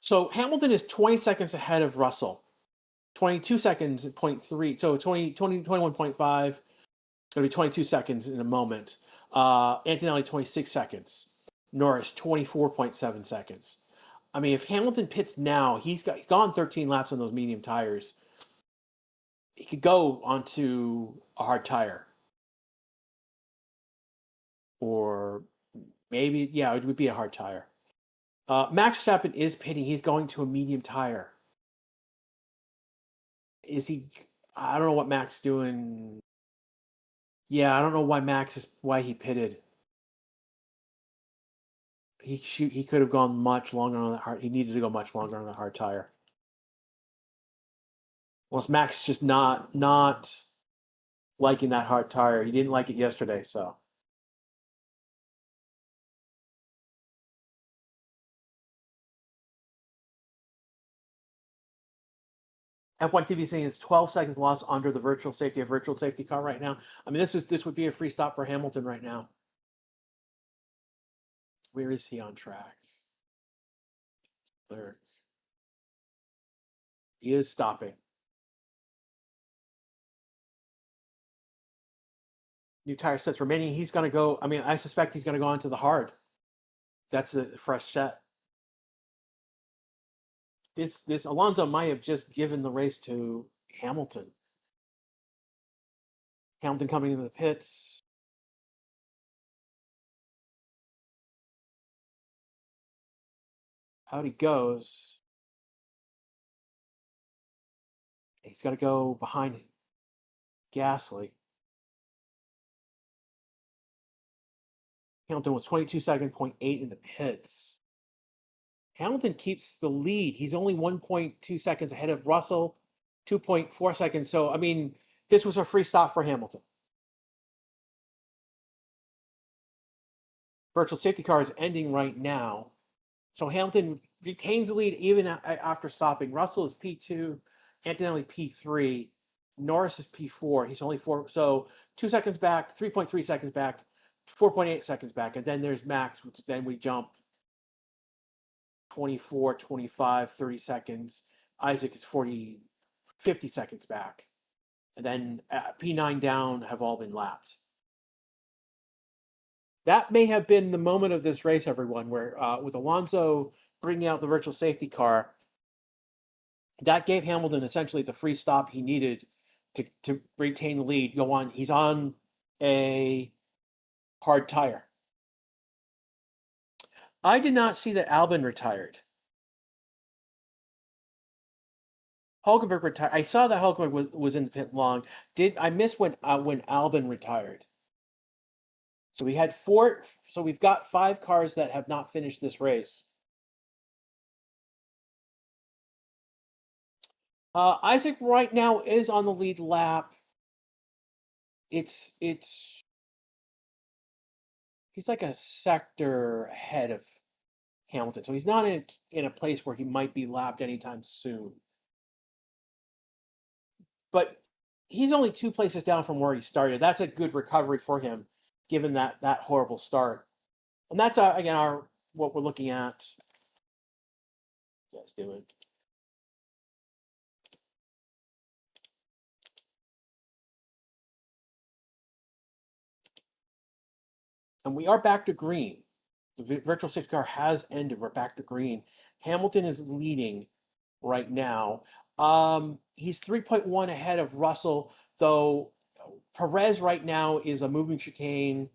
So Hamilton is 20 seconds ahead of Russell. 22 seconds at 0.3. So 21.5. It's going to be 22 seconds in a moment. Antonelli, 26 seconds. Norris, 24.7 seconds. I mean, if Hamilton pits now, he's gone 13 laps on those medium tires. He could go onto a hard tire. Or maybe, yeah, it would be a hard tire. Max Verstappen is pitting. He's going to a medium tire. Is he? I don't know what Max doing. Yeah, I don't know why he pitted. He could have gone much longer on that hard. He needed to go much longer on that hard tire. Unless Max just not liking that hard tire. He didn't like it yesterday, so. F1 TV saying it's 12 seconds lost under the virtual safety car right now. I mean, this would be a free stop for Hamilton right now. Where is he on track? There. He is stopping. New tire sets remaining. He's going to go. I mean, I suspect he's going to go onto the hard. That's a fresh set. This Alonso might have just given the race to Hamilton. Hamilton coming into the pits. Out he goes. He's got to go behind Gasly. Hamilton was 22 second, 0.8 in the pits. Hamilton keeps the lead. He's only 1.2 seconds ahead of Russell, 2.4 seconds. So, I mean, this was a free stop for Hamilton. Virtual safety car is ending right now. So Hamilton retains the lead even after stopping. Russell is P2, Antonelli P3, Norris is P4. He's only 4. So 2 seconds back, 3.3 seconds back, 4.8 seconds back. And then there's Max, which then we jump 24, 25, 30 seconds. Isaac is 50 seconds back. And then P9 down have all been lapped. That may have been the moment of this race, everyone, where with Alonso bringing out the virtual safety car, that gave Hamilton essentially the free stop he needed to retain the lead. Go on. He's on a hard tire. I did not see that Albon retired. Hulkenberg retired. I saw that Hulkenberg was in the pit long. Did I miss when Albon retired? So we had 4. So we've got 5 cars that have not finished this race. Isaac right now is on the lead lap. It's he's like a sector ahead of Hamilton, so he's not in a place where he might be lapped anytime soon. But he's only 2 places down from where he started. That's a good recovery for him, given that horrible start. And that's again what we're looking at. You guys doing? And we are back to green. The virtual safety car has ended. We're back to green. Hamilton is leading right now. He's 3.1 ahead of Russell, though Perez right now is a moving chicane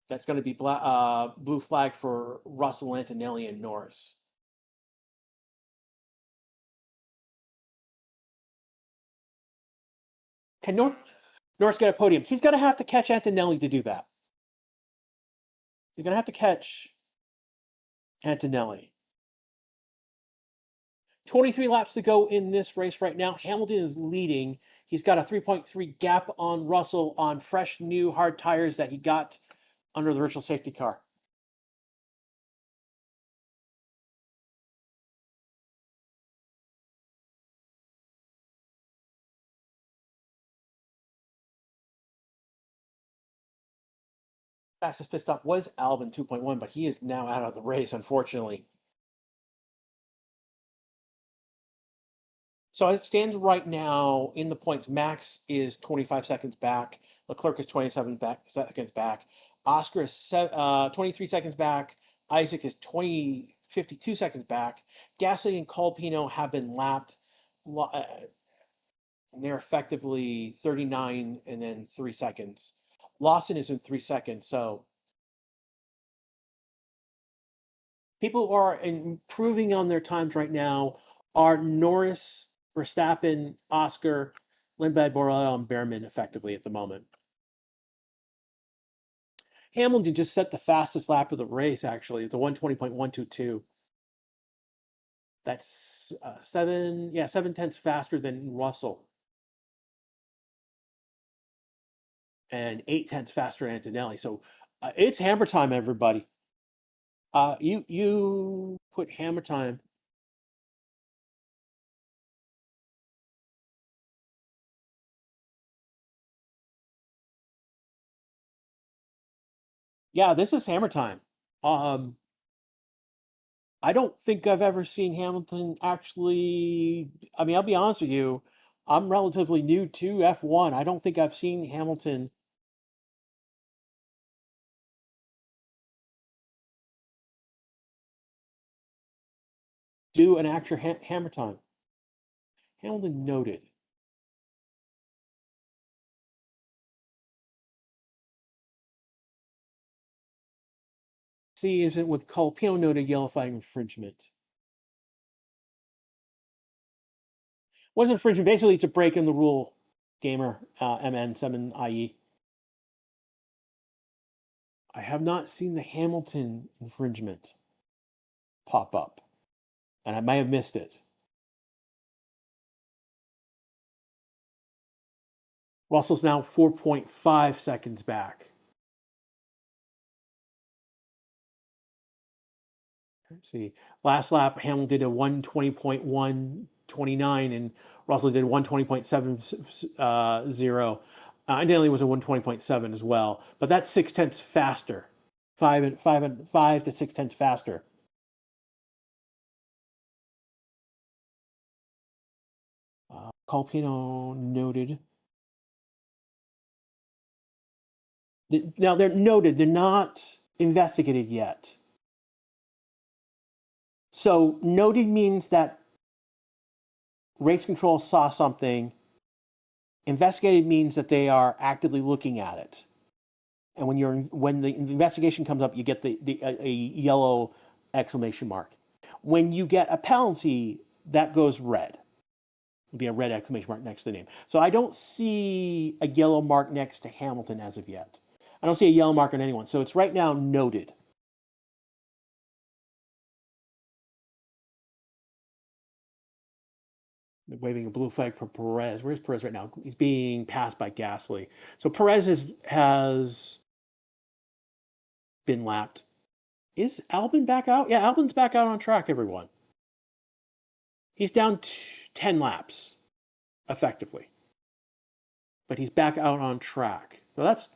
that's going to be blue flag for Russell, Antonelli, and Norris. Can Norris get a podium? He's going to have to catch Antonelli to do that. You're going to have to catch Antonelli. 23 laps to go in this race right now. Hamilton is leading. He's got a 3.3 gap on Russell on fresh, new, hard tires that he got under the virtual safety car. Fastest pit stop was Albon 2.1, but he is now out of the race, unfortunately. So as it stands right now in the points, Max is 25 seconds back. Leclerc is 27 seconds back. Oscar is 23 seconds back. Isaac is 52 seconds back. Gasly and Colpino have been lapped. And they're effectively 39 and then 3 seconds. Lawson is in 3 seconds. So people who are improving on their times right now are Norris, Verstappen, Oscar, Lindblad, Borrello, and Behrman effectively at the moment. Hamilton just set the fastest lap of the race, actually. It's a 120.122. That's 7/10 faster than Russell. And 8/10 faster than Antonelli. So it's hammer time, everybody. You put hammer time. Yeah, this is hammer time. I don't think I've ever seen Hamilton actually. I mean, I'll be honest with you. I'm relatively new to F1. I don't think I've seen Hamilton do an actual hammer time. Hamilton noted. See, is it with Colpino noted yellow flag infringement? What's infringement? Basically, it's a break in the rule. Gamer MN7IE. I have not seen the Hamilton infringement pop up, and I may have missed it. Russell's now 4.5 seconds back. Let's see. Last lap, Hamilton did a 120.129, and Russell did 120.70. Ideally, was a 120.7 as well, but that's 0.6 faster. 5 to 6 faster. Colpino noted. Now they're noted. They're not investigated yet. So noted means that race control saw something. Investigated means that they are actively looking at it. And when the investigation comes up, you get a yellow exclamation mark. When you get a penalty, that goes red. It'll be a red exclamation mark next to the name. So I don't see a yellow mark next to Hamilton as of yet. I don't see a yellow mark on anyone. So it's right now noted. Waving a blue flag for Perez. Where's Perez right now? He's being passed by Gasly. So Perez has been lapped. Is Albon back out? Yeah, Albon's back out on track, everyone. He's down 10 laps, effectively. But he's back out on track. So that's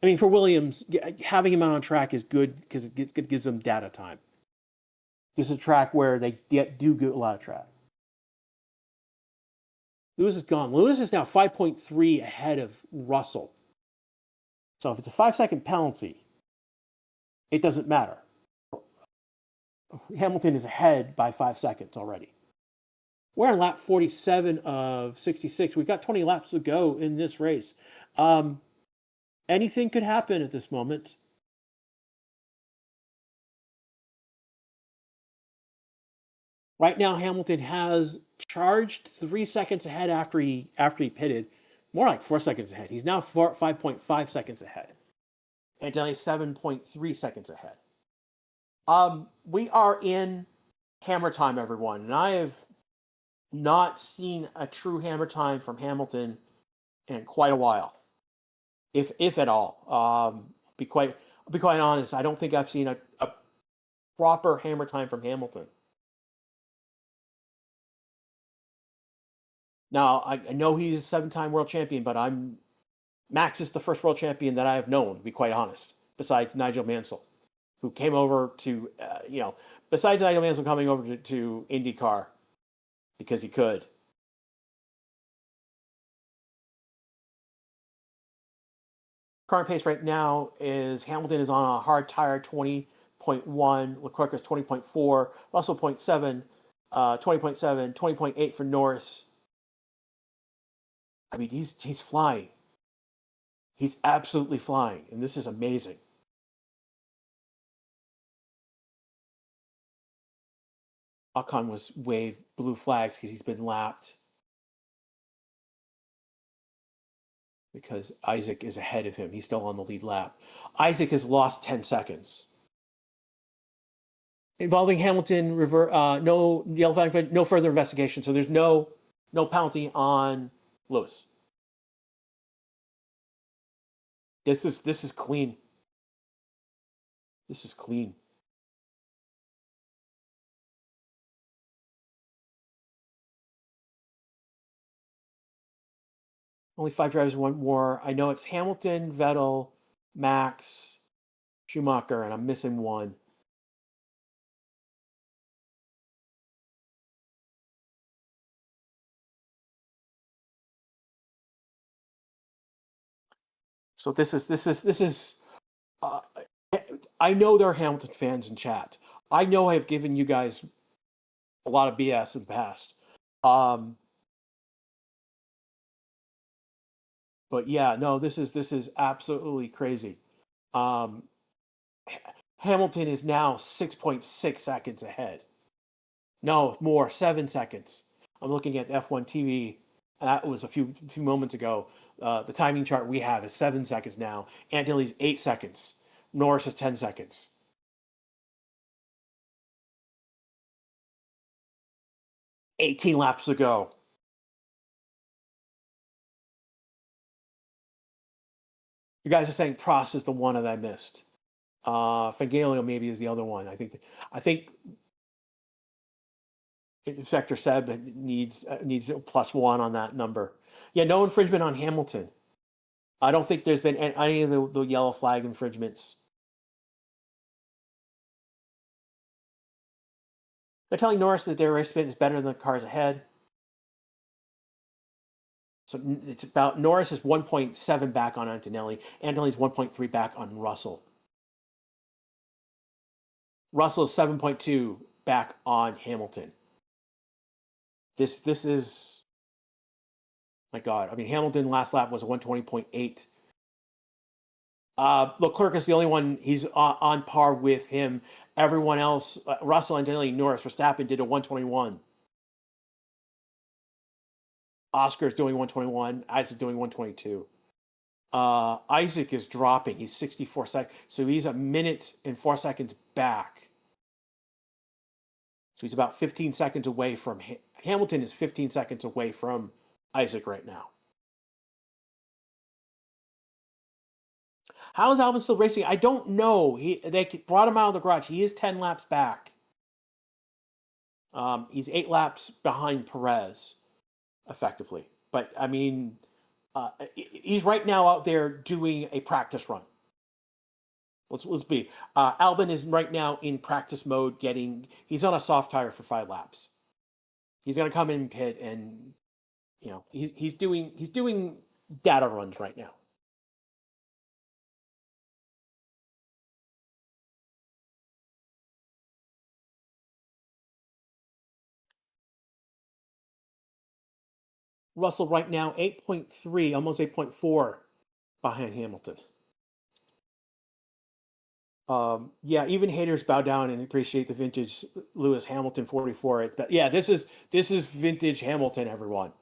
I mean, for Williams, having him out on track is good because it gives them data time. This is a track where they do get a lot of track. Lewis is gone. Lewis is now 5.3 ahead of Russell. So if it's a 5-second penalty, it doesn't matter. Hamilton is ahead by 5 seconds already. We're on lap 47 of 66. We've got 20 laps to go in this race. Anything could happen at this moment. Right now, Hamilton has charged 3 seconds ahead after he pitted. More like 4 seconds ahead. He's now 5.5 seconds ahead. and Antonelli 7.3 seconds ahead. We are in hammer time, everyone, and I have not seen a true hammer time from Hamilton in quite a while, if at all. Be quite honest. I don't think I've seen a proper hammer time from Hamilton. Now I know he's a 7-time world champion, but Max is the first world champion that I have known, to be quite honest, besides Nigel Mansell, who came over to besides Nigel Mansell coming over to IndyCar because he could. Current pace right now is Hamilton is on a hard tire 20.1, Leclerc is 20.4, Russell 0.7, 20.7, 20.8 for Norris. I mean, he's flying. He's absolutely flying, and this is amazing. Ocon was waved blue flags because he's been lapped. Because Isaac is ahead of him. He's still on the lead lap. Isaac has lost 10 seconds. Involving Hamilton, no yellow flag, no further investigation. So there's no penalty on Lewis. This is clean. This is clean. Only 5 drivers, 1 more. I know it's Hamilton, Vettel, Max, Schumacher, and I'm missing 1. So this is. I know there are Hamilton fans in chat. I know I've given you guys a lot of BS in the past. But yeah, no, this is absolutely crazy. Hamilton is now 6.6 seconds ahead. No, more, 7 seconds. I'm looking at F1 TV. That was a few moments ago. The timing chart we have is 7 seconds now. Antilles 8 seconds. Norris is 10 seconds. "18 laps to go." You guys are saying Prost is the one that I missed. Fangalio maybe is the other one. I think Inspector Seb needs a +1 on that number. Yeah, no infringement on Hamilton. I don't think there's been any of the yellow flag infringements. They're telling Norris that their race spin is better than the cars ahead. So it's about Norris is 1.7 back on Antonelli. Antonelli's 1.3 back on Russell. Russell is 7.2 back on Hamilton. This is, my God. I mean, Hamilton last lap was 120.8. Leclerc is the only one. He's on par with him. Everyone else, Russell, Antonelli, Norris, Verstappen did a 121. Oscar's doing 121. Isaac doing 122. Isaac is dropping. He's 64 seconds. So he's a minute and 4 seconds back. So he's about 15 seconds away from Hamilton is 15 seconds away from Isaac right now. How is Albon still racing? I don't know. They brought him out of the garage. He is 10 laps back. He's 8 laps behind Perez, effectively. But I mean, he's right now out there doing a practice run. Let's be. Albon is right now in practice mode. He's on a soft tire for 5 laps. He's going to come in pit and, he's doing data runs right now. Russell right now 8.3, almost 8.4 behind Hamilton. Yeah, even haters bow down and appreciate the vintage Lewis Hamilton 44. Yeah, this is vintage Hamilton, everyone.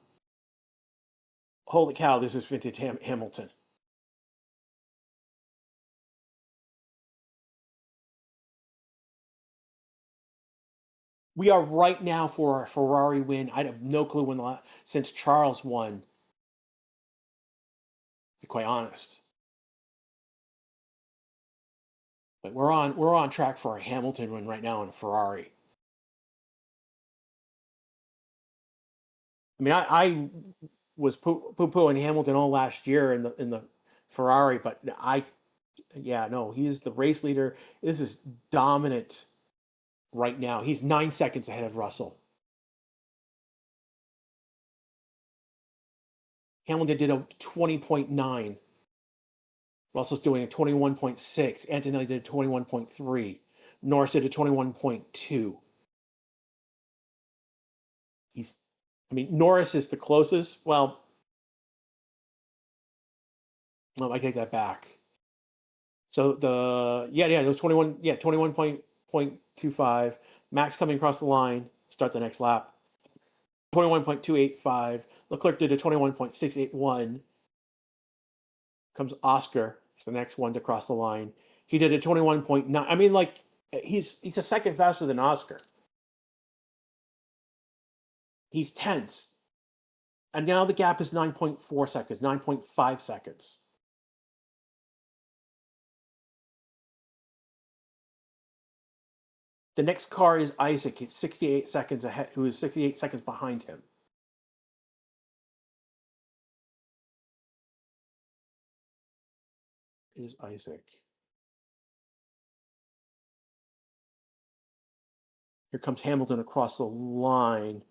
Holy cow, this is vintage Hamilton. We are right now for a Ferrari win. I have no clue when since Charles won, to be quite honest. But we're on track for a Hamilton win right now in a Ferrari. I mean, I was poo-pooing Hamilton all last year in the Ferrari, but yeah, no, he is the race leader. This is dominant right now. He's 9 seconds ahead of Russell. Hamilton did a 20.9. Russell's doing a 21.6. Antonelli did a 21.3. Norris did a 21.2. I mean, Norris is the closest. Well, no, I take that back. So it was 21, 21.25. Max coming across the line, start the next lap. 21.285. Leclerc did a 21.681. Comes Oscar. He's the next one to cross the line. He did a 21.9. I mean, like, he's a second faster than Oscar. He's tenths. And now the gap is 9.4 seconds, 9.5 seconds. The next car is Isaac. It's 68 seconds ahead, who is 68 seconds behind him. It is Isaac. Here comes Hamilton across the line.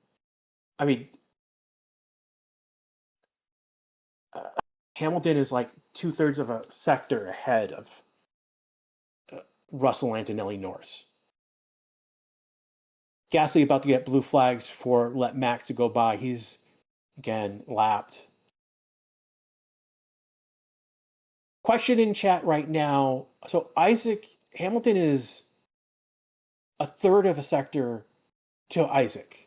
I mean, Hamilton is like 2/3 of a sector ahead of Russell, Antonelli, Norris. Gasly about to get blue flags for let Max to go by. He's again lapped. Question in chat right now. So Hamilton is a third of a sector to Isaac.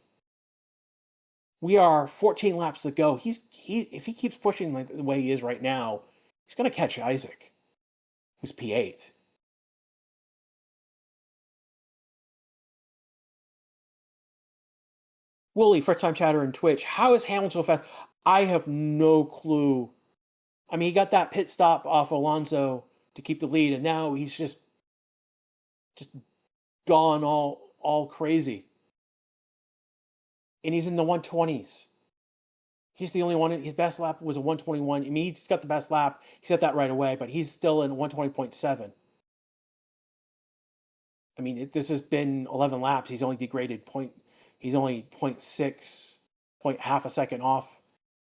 We are 14 laps to go. If he keeps pushing like the way he is right now, he's going to catch Isaac, who's P8. Wooly, first time chatter in Twitch. How is Hamilton so fast? I have no clue. I mean, he got that pit stop off Alonso to keep the lead, and now he's just gone all crazy. And he's in the 120s. He's the only one. His best lap was a 121. I mean, he's got the best lap. He said that right away, but he's still in 120.7. I mean, this has been 11 laps. He's only degraded He's only 0.6, half a second off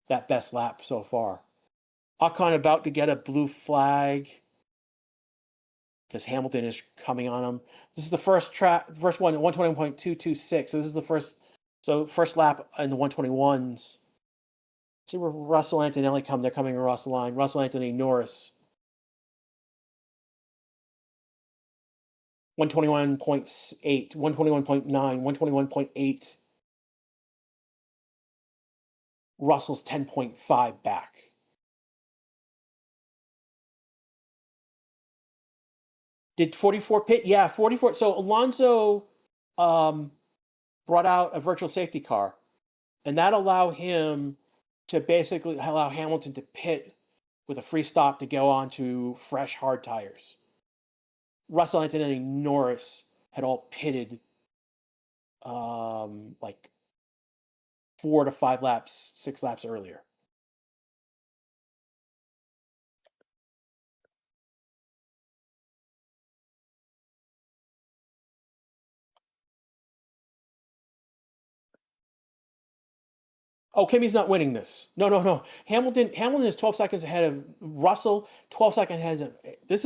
that best lap so far. Ocon about to get a blue flag because Hamilton is coming on him. This is the first one at 120.226. So this is the first lap in the 121s. See where Russell Antonelli come. They're coming across the line. Russell Anthony Norris. 121.8, 121.9, 121.8. Russell's 10.5 back. Did 44 pit? Yeah, 44. So Alonso brought out a virtual safety car, and that allowed him to basically allow Hamilton to pit with a free stop to go on to fresh hard tires. Russell Antonelli Norris had all pitted like 4 to 5 laps, 6 laps earlier. Oh, Kimmy's not winning this. No. Hamilton is 12 seconds ahead of Russell. 12 seconds ahead of. This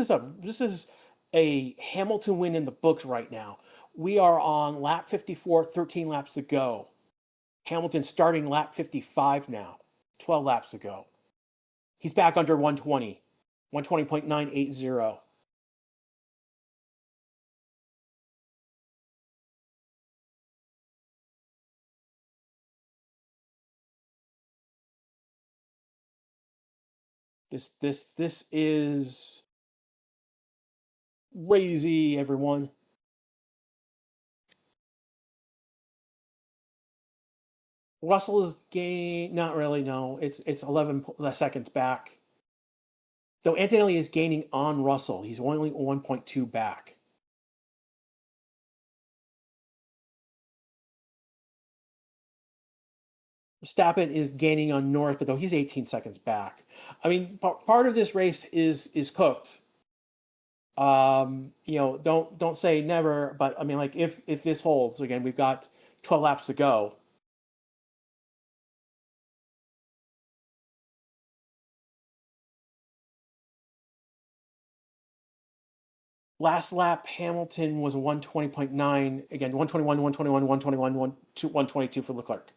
is a Hamilton win in the books right now. We are on lap 54, 13 laps to go. Hamilton starting lap 55 now, 12 laps to go. He's back under 120, 120.980. This is crazy, everyone. Russell is not really, no. It's 11 seconds back. Though Antonelli is gaining on Russell. He's only 1.2 back. Verstappen is gaining on Norris, but though he's 18 seconds back. I mean, part of this race is cooked. Don't say never, but I mean, like if this holds again, we've got 12 laps to go. Last lap, Hamilton was 120.9. Again, 121, 121, 121, 122 for Leclerc.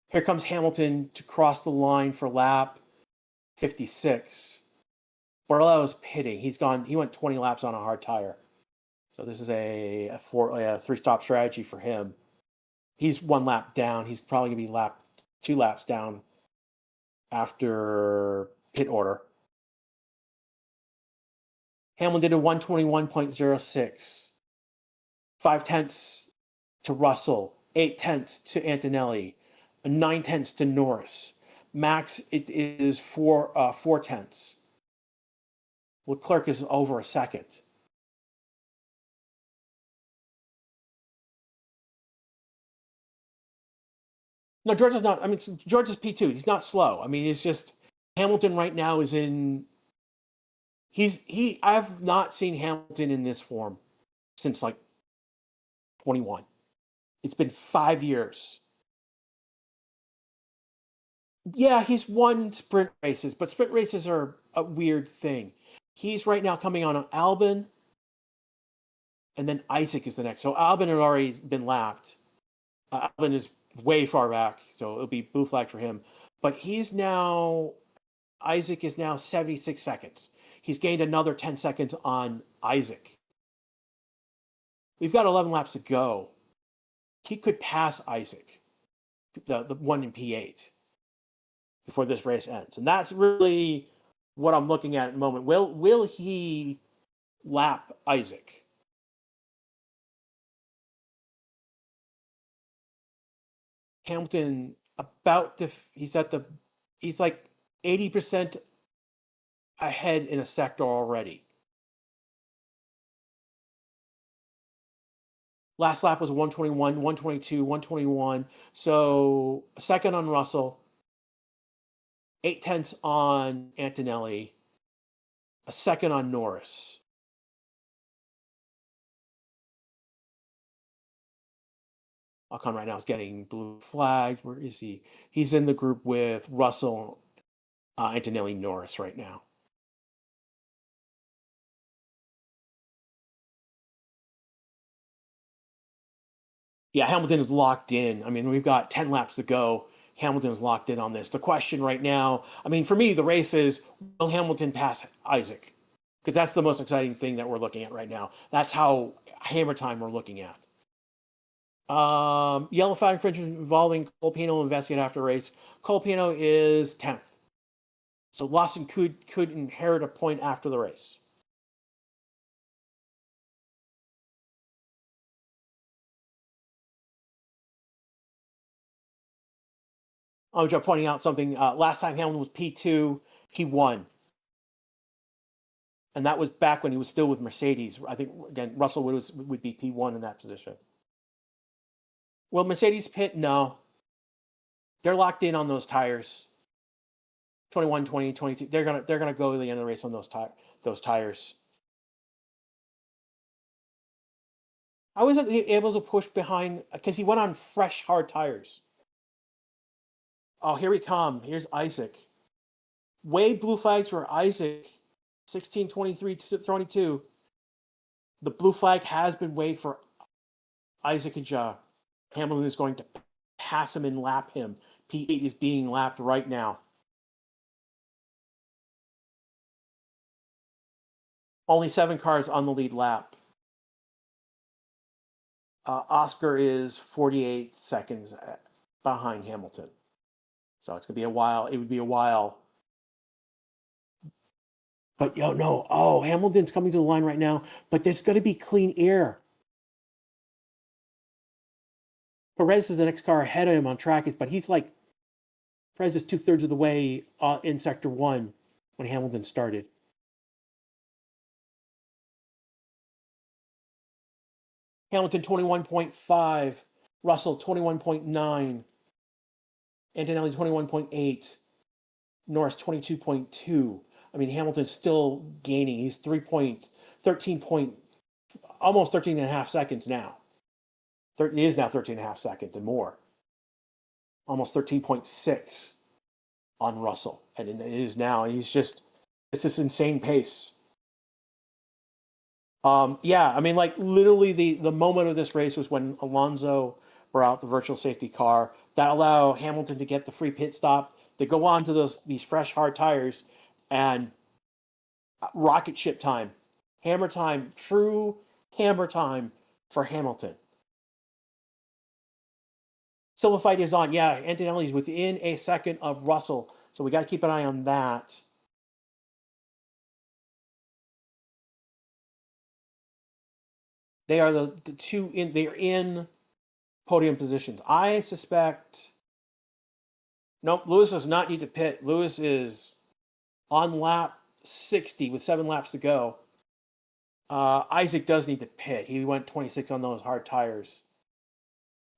Here comes Hamilton to cross the line for lap 56. Borleo's pitting. He went 20 laps on a hard tire. So this is a three-stop strategy for him. He's one lap down. He's probably going to be two laps down after pit order. Hamilton did a 121.06. 5/10 to Russell. 8/10 to Antonelli. 9/10 to Norris. Max, it is 4/10. Leclerc is over a second. No, George is not. I mean, George is P2. He's not slow. I mean, it's just Hamilton right now is in. I've not seen Hamilton in this form since like 21. It's been 5 years. Yeah, he's won sprint races, but sprint races are a weird thing. He's right now coming on Albon, and then Isaac is the next. So Albon had already been lapped. Albon is way far back, so it'll be blue flag for him. But Isaac is now 76 seconds. He's gained another 10 seconds on Isaac. We've got 11 laps to go. He could pass Isaac, the one in P8, before this race ends. And that's really what I'm looking at the moment. Will he lap Isaac? Hamilton he's like 80% ahead in a sector already. Last lap was 121, 122, 121. So second on Russell, 8/10 on Antonelli, a second on Norris. Ocon right now is getting blue flagged. Where is he? He's in the group with Russell, Antonelli, Norris right now. Yeah, Hamilton is locked in. I mean, we've got 10 laps to go. Hamilton is locked in on this. The question right now, I mean, for me, the race is, will Hamilton pass Isaac? Because that's the most exciting thing that we're looking at right now. That's how hammer time we're looking at. Yellow flag infringement involving Colpino investigate after race. Colpino is 10th. So Lawson could inherit a point after the race. I'm just pointing out something. Last time Hamilton was P2, he won. And that was back when he was still with Mercedes. I think, again, Russell would be P1 in that position. Will Mercedes pit? No. They're locked in on those tires. 21, 20, 22. They're gonna go to the end of the race on those tires. I wasn't able to push behind because he went on fresh hard tires. Oh, here we come. Here's Isaac. Way blue flags for Isaac. 16, 23, 22. The blue flag has been waved for Isaac Ajah. Hamilton is going to pass him and lap him. P8 is being lapped right now. Only 7 cars on the lead lap. Oscar is 48 seconds behind Hamilton. So it's going to be a while. It would be a while. But no. Oh, Hamilton's coming to the line right now. But there's going to be clean air. Perez is the next car ahead of him on track, but he's like, Perez is 2/3 of the way in sector one when Hamilton started. Hamilton 21.5, Russell 21.9, Antonelli 21.8, Norris 22.2. I mean, Hamilton's still gaining. He's 13 point, almost 13 and a half seconds now. It is now 13 and a half seconds and more. Almost 13.6 on Russell. And it is now. He's just, it's this insane pace. Yeah, I mean, like literally the moment of this race was when Alonso brought out the virtual safety car that allowed Hamilton to get the free pit stop, to go on to these fresh hard tires, and rocket ship time, hammer time, true hammer time for Hamilton. Silva fight is on. Yeah, Antonelli's within a second of Russell, so we got to keep an eye on that. They are the two in. They are in podium positions. I suspect. Nope, Lewis does not need to pit. Lewis is on lap 60 with 7 laps to go. Isaac does need to pit. He went 26 on those hard tires.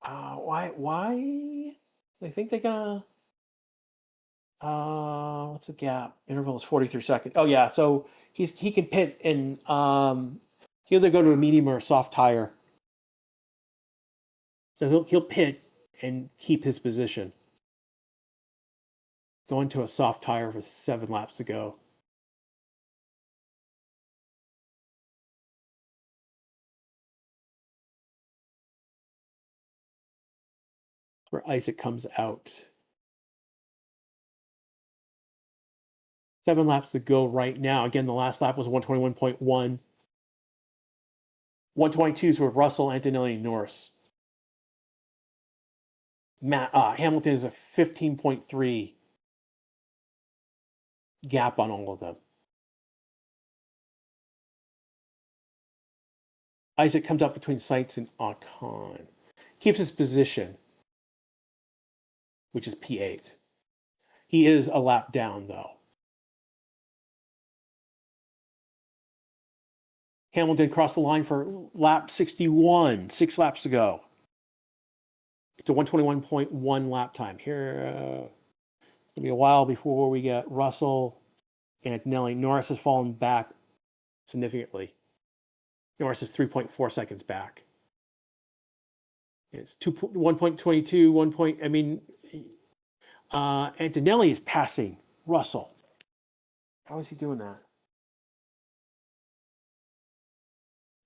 Why? They think they're gonna. What's the gap? Interval is 43 seconds. Oh yeah, so he can pit and he'll either go to a medium or a soft tire. So he'll pit and keep his position. Going to a soft tire for 7 laps to go. Where Isaac comes out. 7 laps to go right now. Again, the last lap was 121.1. 122 is with Russell, Antonelli, Norris. Hamilton is a 15.3 gap on all of them. Isaac comes up between Seitz and Ocon. Keeps his position, which is P8. He is a lap down, though. Hamilton crossed the line for lap 61, 6 laps to go. It's a 121.1 lap time. Here, it'll be a while before we get Russell and Antonelli. Norris has fallen back significantly. Norris is 3.4 seconds back. It's 1.22, 1 point. I mean, Antonelli is passing Russell. How is he doing that?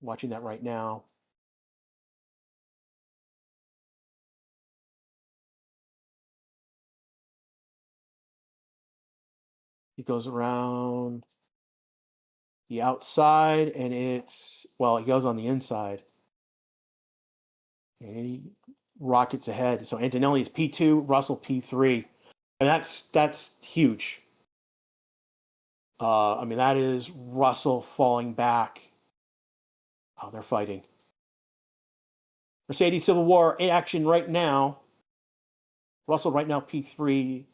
Watching that right now. He goes around the outside, and he goes on the inside. And he rockets ahead. So Antonelli is P2, Russell P3. And that's huge. I mean, that is Russell falling back. Oh, they're fighting. Mercedes Civil War in action right now. Russell right now P3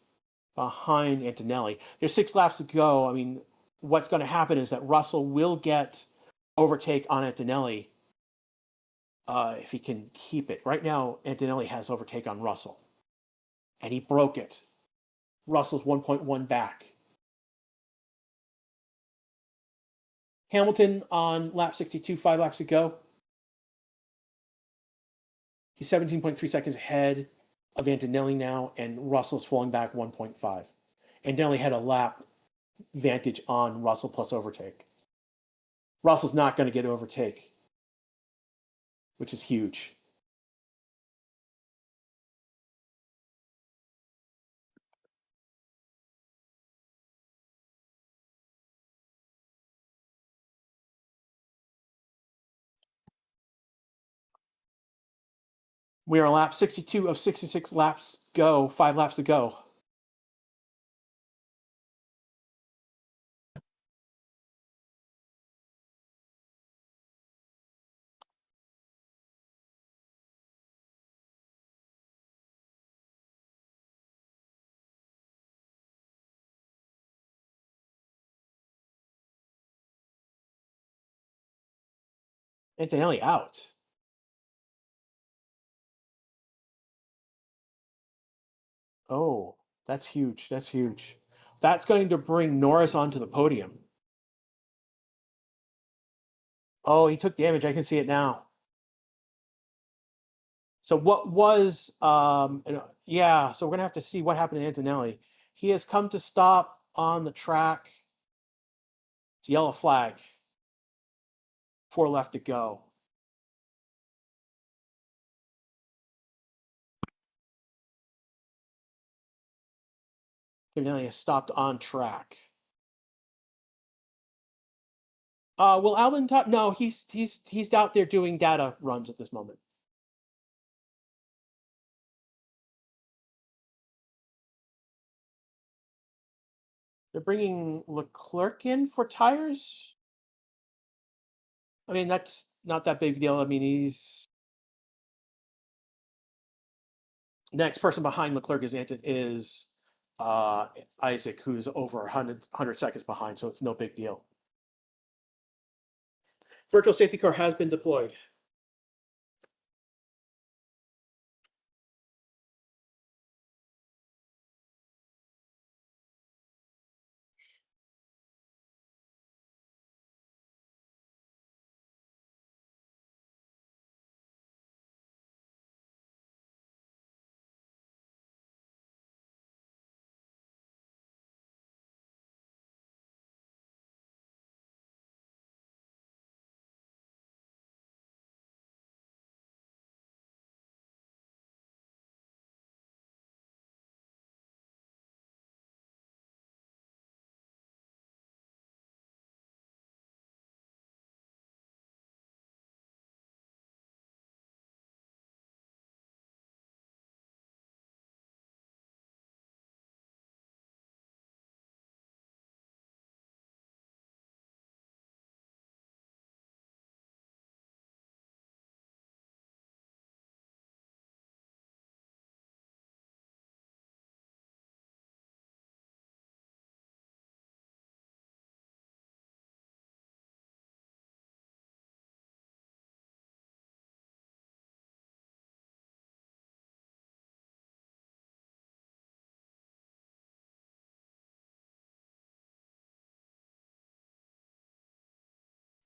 behind Antonelli. There's 6 laps to go. I mean, what's going to happen is that Russell will get overtake on Antonelli if he can keep it. Right now, Antonelli has overtake on Russell, and he broke it. Russell's 1.1 back. Hamilton on lap 62, 5 laps to go. He's 17.3 seconds ahead of Antonelli now, and Russell's falling back 1.5. Antonelli had a lap vantage on Russell plus overtake. Russell's not going to get overtake, which is huge. We are on lap 62 of 66 laps go, 5 laps to go. Antonelli out. Oh, that's huge. That's huge. That's going to bring Norris onto the podium. Oh, he took damage. I can see it now. So what was yeah, so we're gonna have to see what happened to Antonelli. He has come to stop on the track. It's a yellow flag. 4 left to go. Antonelli has stopped on track. Will Alden talk? No, he's out there doing data runs at this moment. They're bringing Leclerc in for tires. I mean, that's not that big a deal. I mean, he's next person behind Leclerc is Isaac, who's over 100 seconds behind, so it's no big deal. Virtual safety car has been deployed.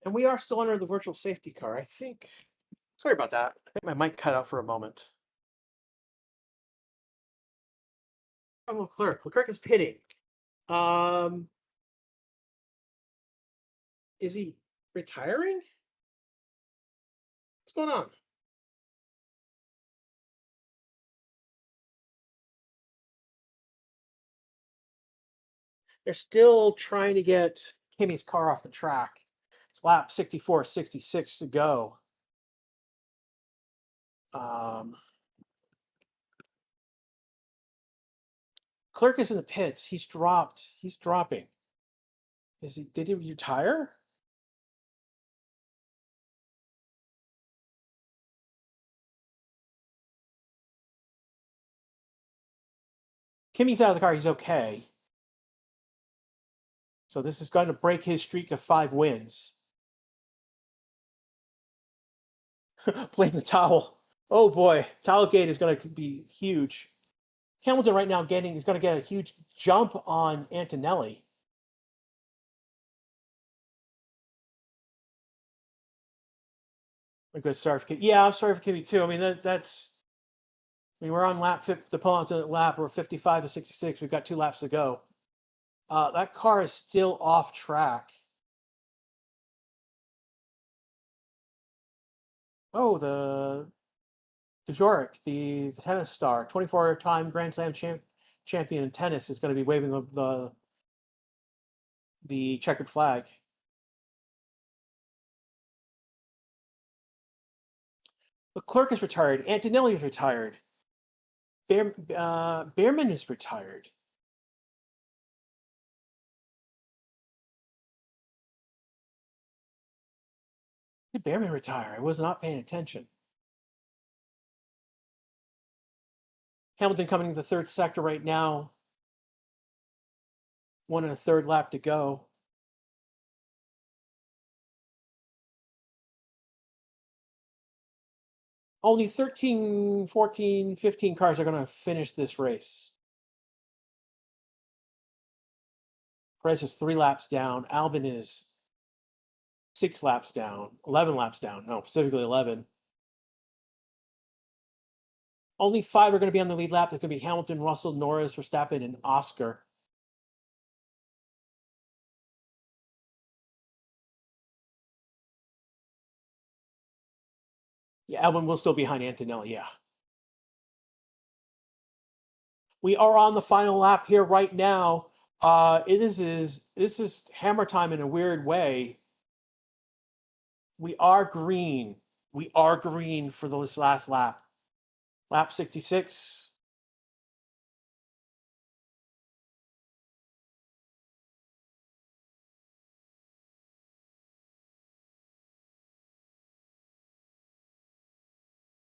And we are still under the virtual safety car, I think. Sorry about that. I think my mic cut out for a moment. Oh, Leclerc. Leclerc is pitting. Um, is he retiring? What's going on? They're still trying to get Kimmy's car off the track. It's lap 64, 66 to go. Clerk is in the pits. He's dropped. He's dropping. Is he? Did he retire? Kimmy's out of the car. He's okay. So this is going to break his streak of 5 wins. Blame the towel. Oh boy, Towelgate is going to be huge. Hamilton right now is going to get a huge jump on Antonelli. A good start for Kimmy. Yeah, I'm sorry for Kimmy too. I mean that's. I mean we're on the penultimate lap. We're 55 to 66. We've got 2 laps to go. That car is still off track. Oh, the Djoric, the tennis star, 24-time Grand Slam champion in tennis, is going to be waving the checkered flag. Leclerc is retired. Antonelli is retired. Behrman is retired. Did Behrman retire? I was not paying attention. Hamilton coming to the 3rd sector right now. 1 1/3 lap to go. Only 13, 14, 15 cars are going to finish this race. Perez is 3 laps down. Albon is 6 laps down, 11 laps down. No, specifically 11. Only 5 are going to be on the lead lap. There's going to be Hamilton, Russell, Norris, Verstappen, and Oscar. Yeah, Albon will still be behind Antonelli, yeah. We are on the final lap here right now. This is hammer time in a weird way. We are green. We are green for this last lap. Lap 66.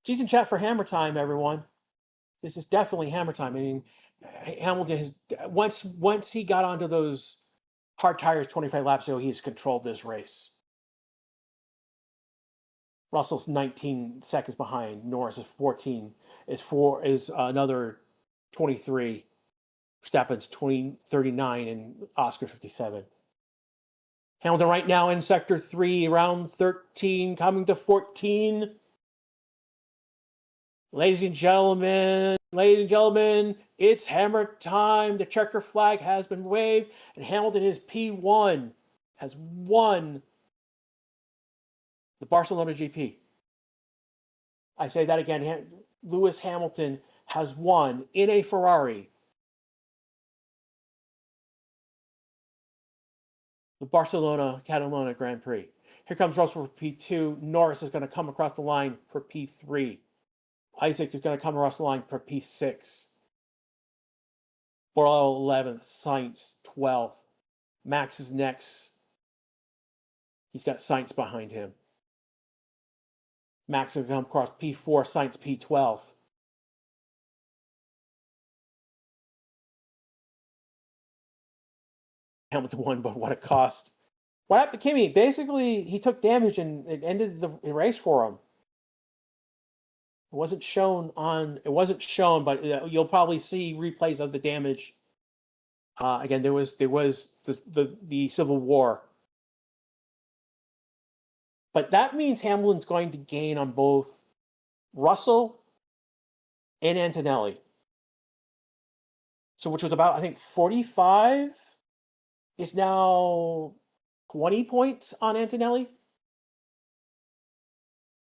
G's in chat for hammer time, everyone. This is definitely hammer time. I mean, Hamilton has once he got onto those hard tires 25 laps ago, he's controlled this race. Russell's 19 seconds behind. Norris is 14. Is another 23. Verstappen's 39, and Oscar 57. Hamilton right now in sector 3, round 13, coming to 14. Ladies and gentlemen, it's hammer time. The checker flag has been waved, and Hamilton is P1, has won the Barcelona GP. I say that again. Lewis Hamilton has won in a Ferrari the Barcelona Catalunya Grand Prix. Here comes Russell for P2. Norris is going to come across the line for P3. Isaac is going to come across the line for P6. Borrell 11th. Sainz 12th. Max is next. He's got Sainz behind him. Max is going to come across P4. Sainz P12. Hamilton won, but what a cost. What happened to Kimi? Basically, he took damage and it ended the race for him. It wasn't shown, but you'll probably see replays of the damage. Again, there was the Civil War, but that means Hamilton's going to gain on both Russell and Antonelli. So, which was about, I think, 45 is now 20 points on Antonelli.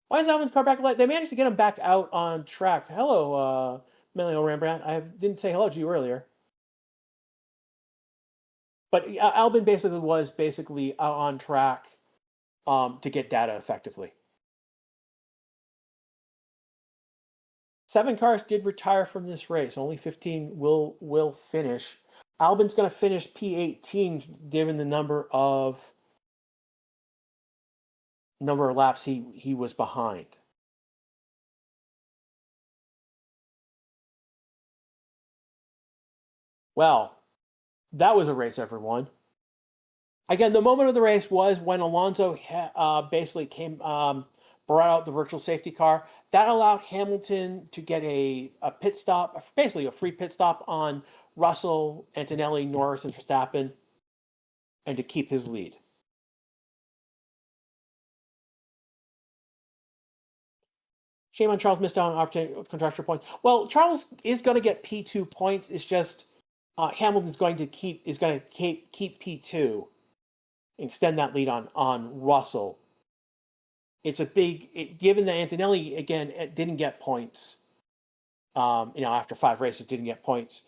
Why is Albon's car back? They managed to get him back out on track. Hello, Melio Rembrandt. I didn't say hello to you earlier. But Albon was out on track to get data effectively. 7 cars did retire from this race. Only 15 will finish. Albon's going to finish P18 given the number of laps he was behind. Well, that was a race, everyone. Again, the moment of the race was when Alonso basically brought out the virtual safety car. That allowed Hamilton to get a pit stop, basically a free pit stop on Russell, Antonelli, Norris, and Verstappen, and to keep his lead. Shame on Charles, missed out on opportunity contractual points. Well, Charles is going to get P2 points. It's just Hamilton's going to keep P2, extend that lead on Russell. It's a big, given that Antonelli again didn't get points. After 5 races, didn't get points.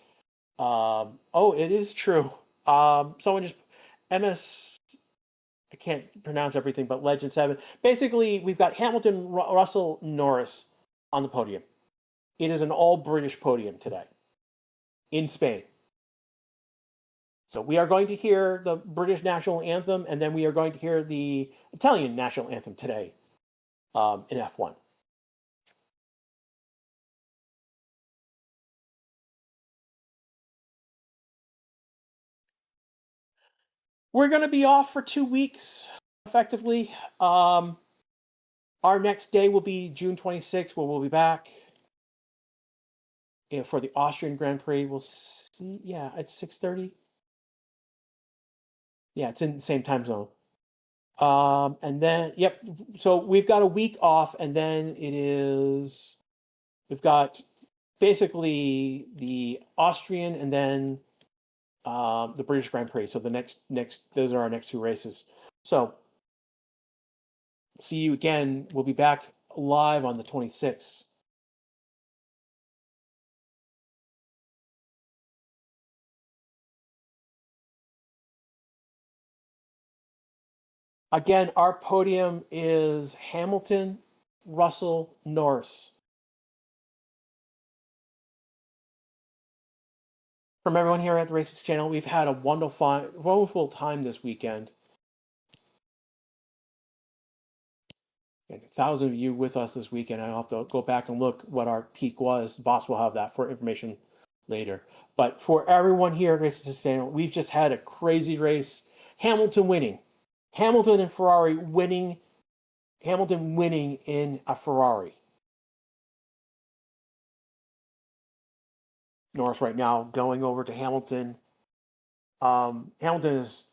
It is true. Someone just MS. I can't pronounce everything, but Legend 7. Basically, we've got Hamilton, Russell, Norris on the podium. It is an all-British podium today in Spain. So we are going to hear the British national anthem, and then we are going to hear the Italian national anthem today in F1. We're going to be off for 2 weeks, effectively. Our next day will be June 26th, where we'll be back for the Austrian Grand Prix. We'll see. Yeah, it's 6:30. Yeah, it's in the same time zone. And then, yep. So we've got a week off, and then we've got basically the Austrian and then the British Grand Prix. So the next, those are our next two races. So see you again. We'll be back live on the 26th. Again, our podium is Hamilton, Russell, Norris. From everyone here at the Races Channel, we've had a wonderful time this weekend. And 1,000 of you with us this weekend. I'll have to go back and look what our peak was. The boss will have that for information later. But for everyone here at Races Channel, we've just had a crazy race. Hamilton winning. Hamilton and Ferrari winning. Hamilton winning in a Ferrari. Norris right now going over to Hamilton. Hamilton is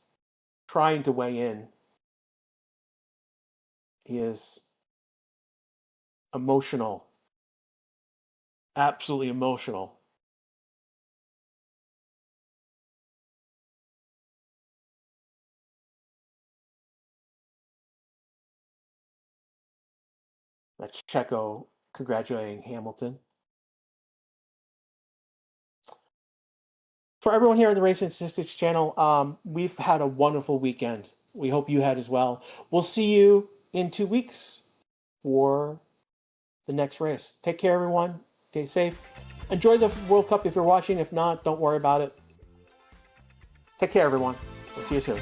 trying to weigh in. He is emotional. Absolutely emotional. That's Checo congratulating Hamilton. For everyone here on the Racing Statistics channel, we've had a wonderful weekend. We hope you had as well. We'll see you in 2 weeks for the next race. Take care, everyone. Stay safe. Enjoy the World Cup if you're watching. If not, don't worry about it. Take care, everyone. We'll see you soon.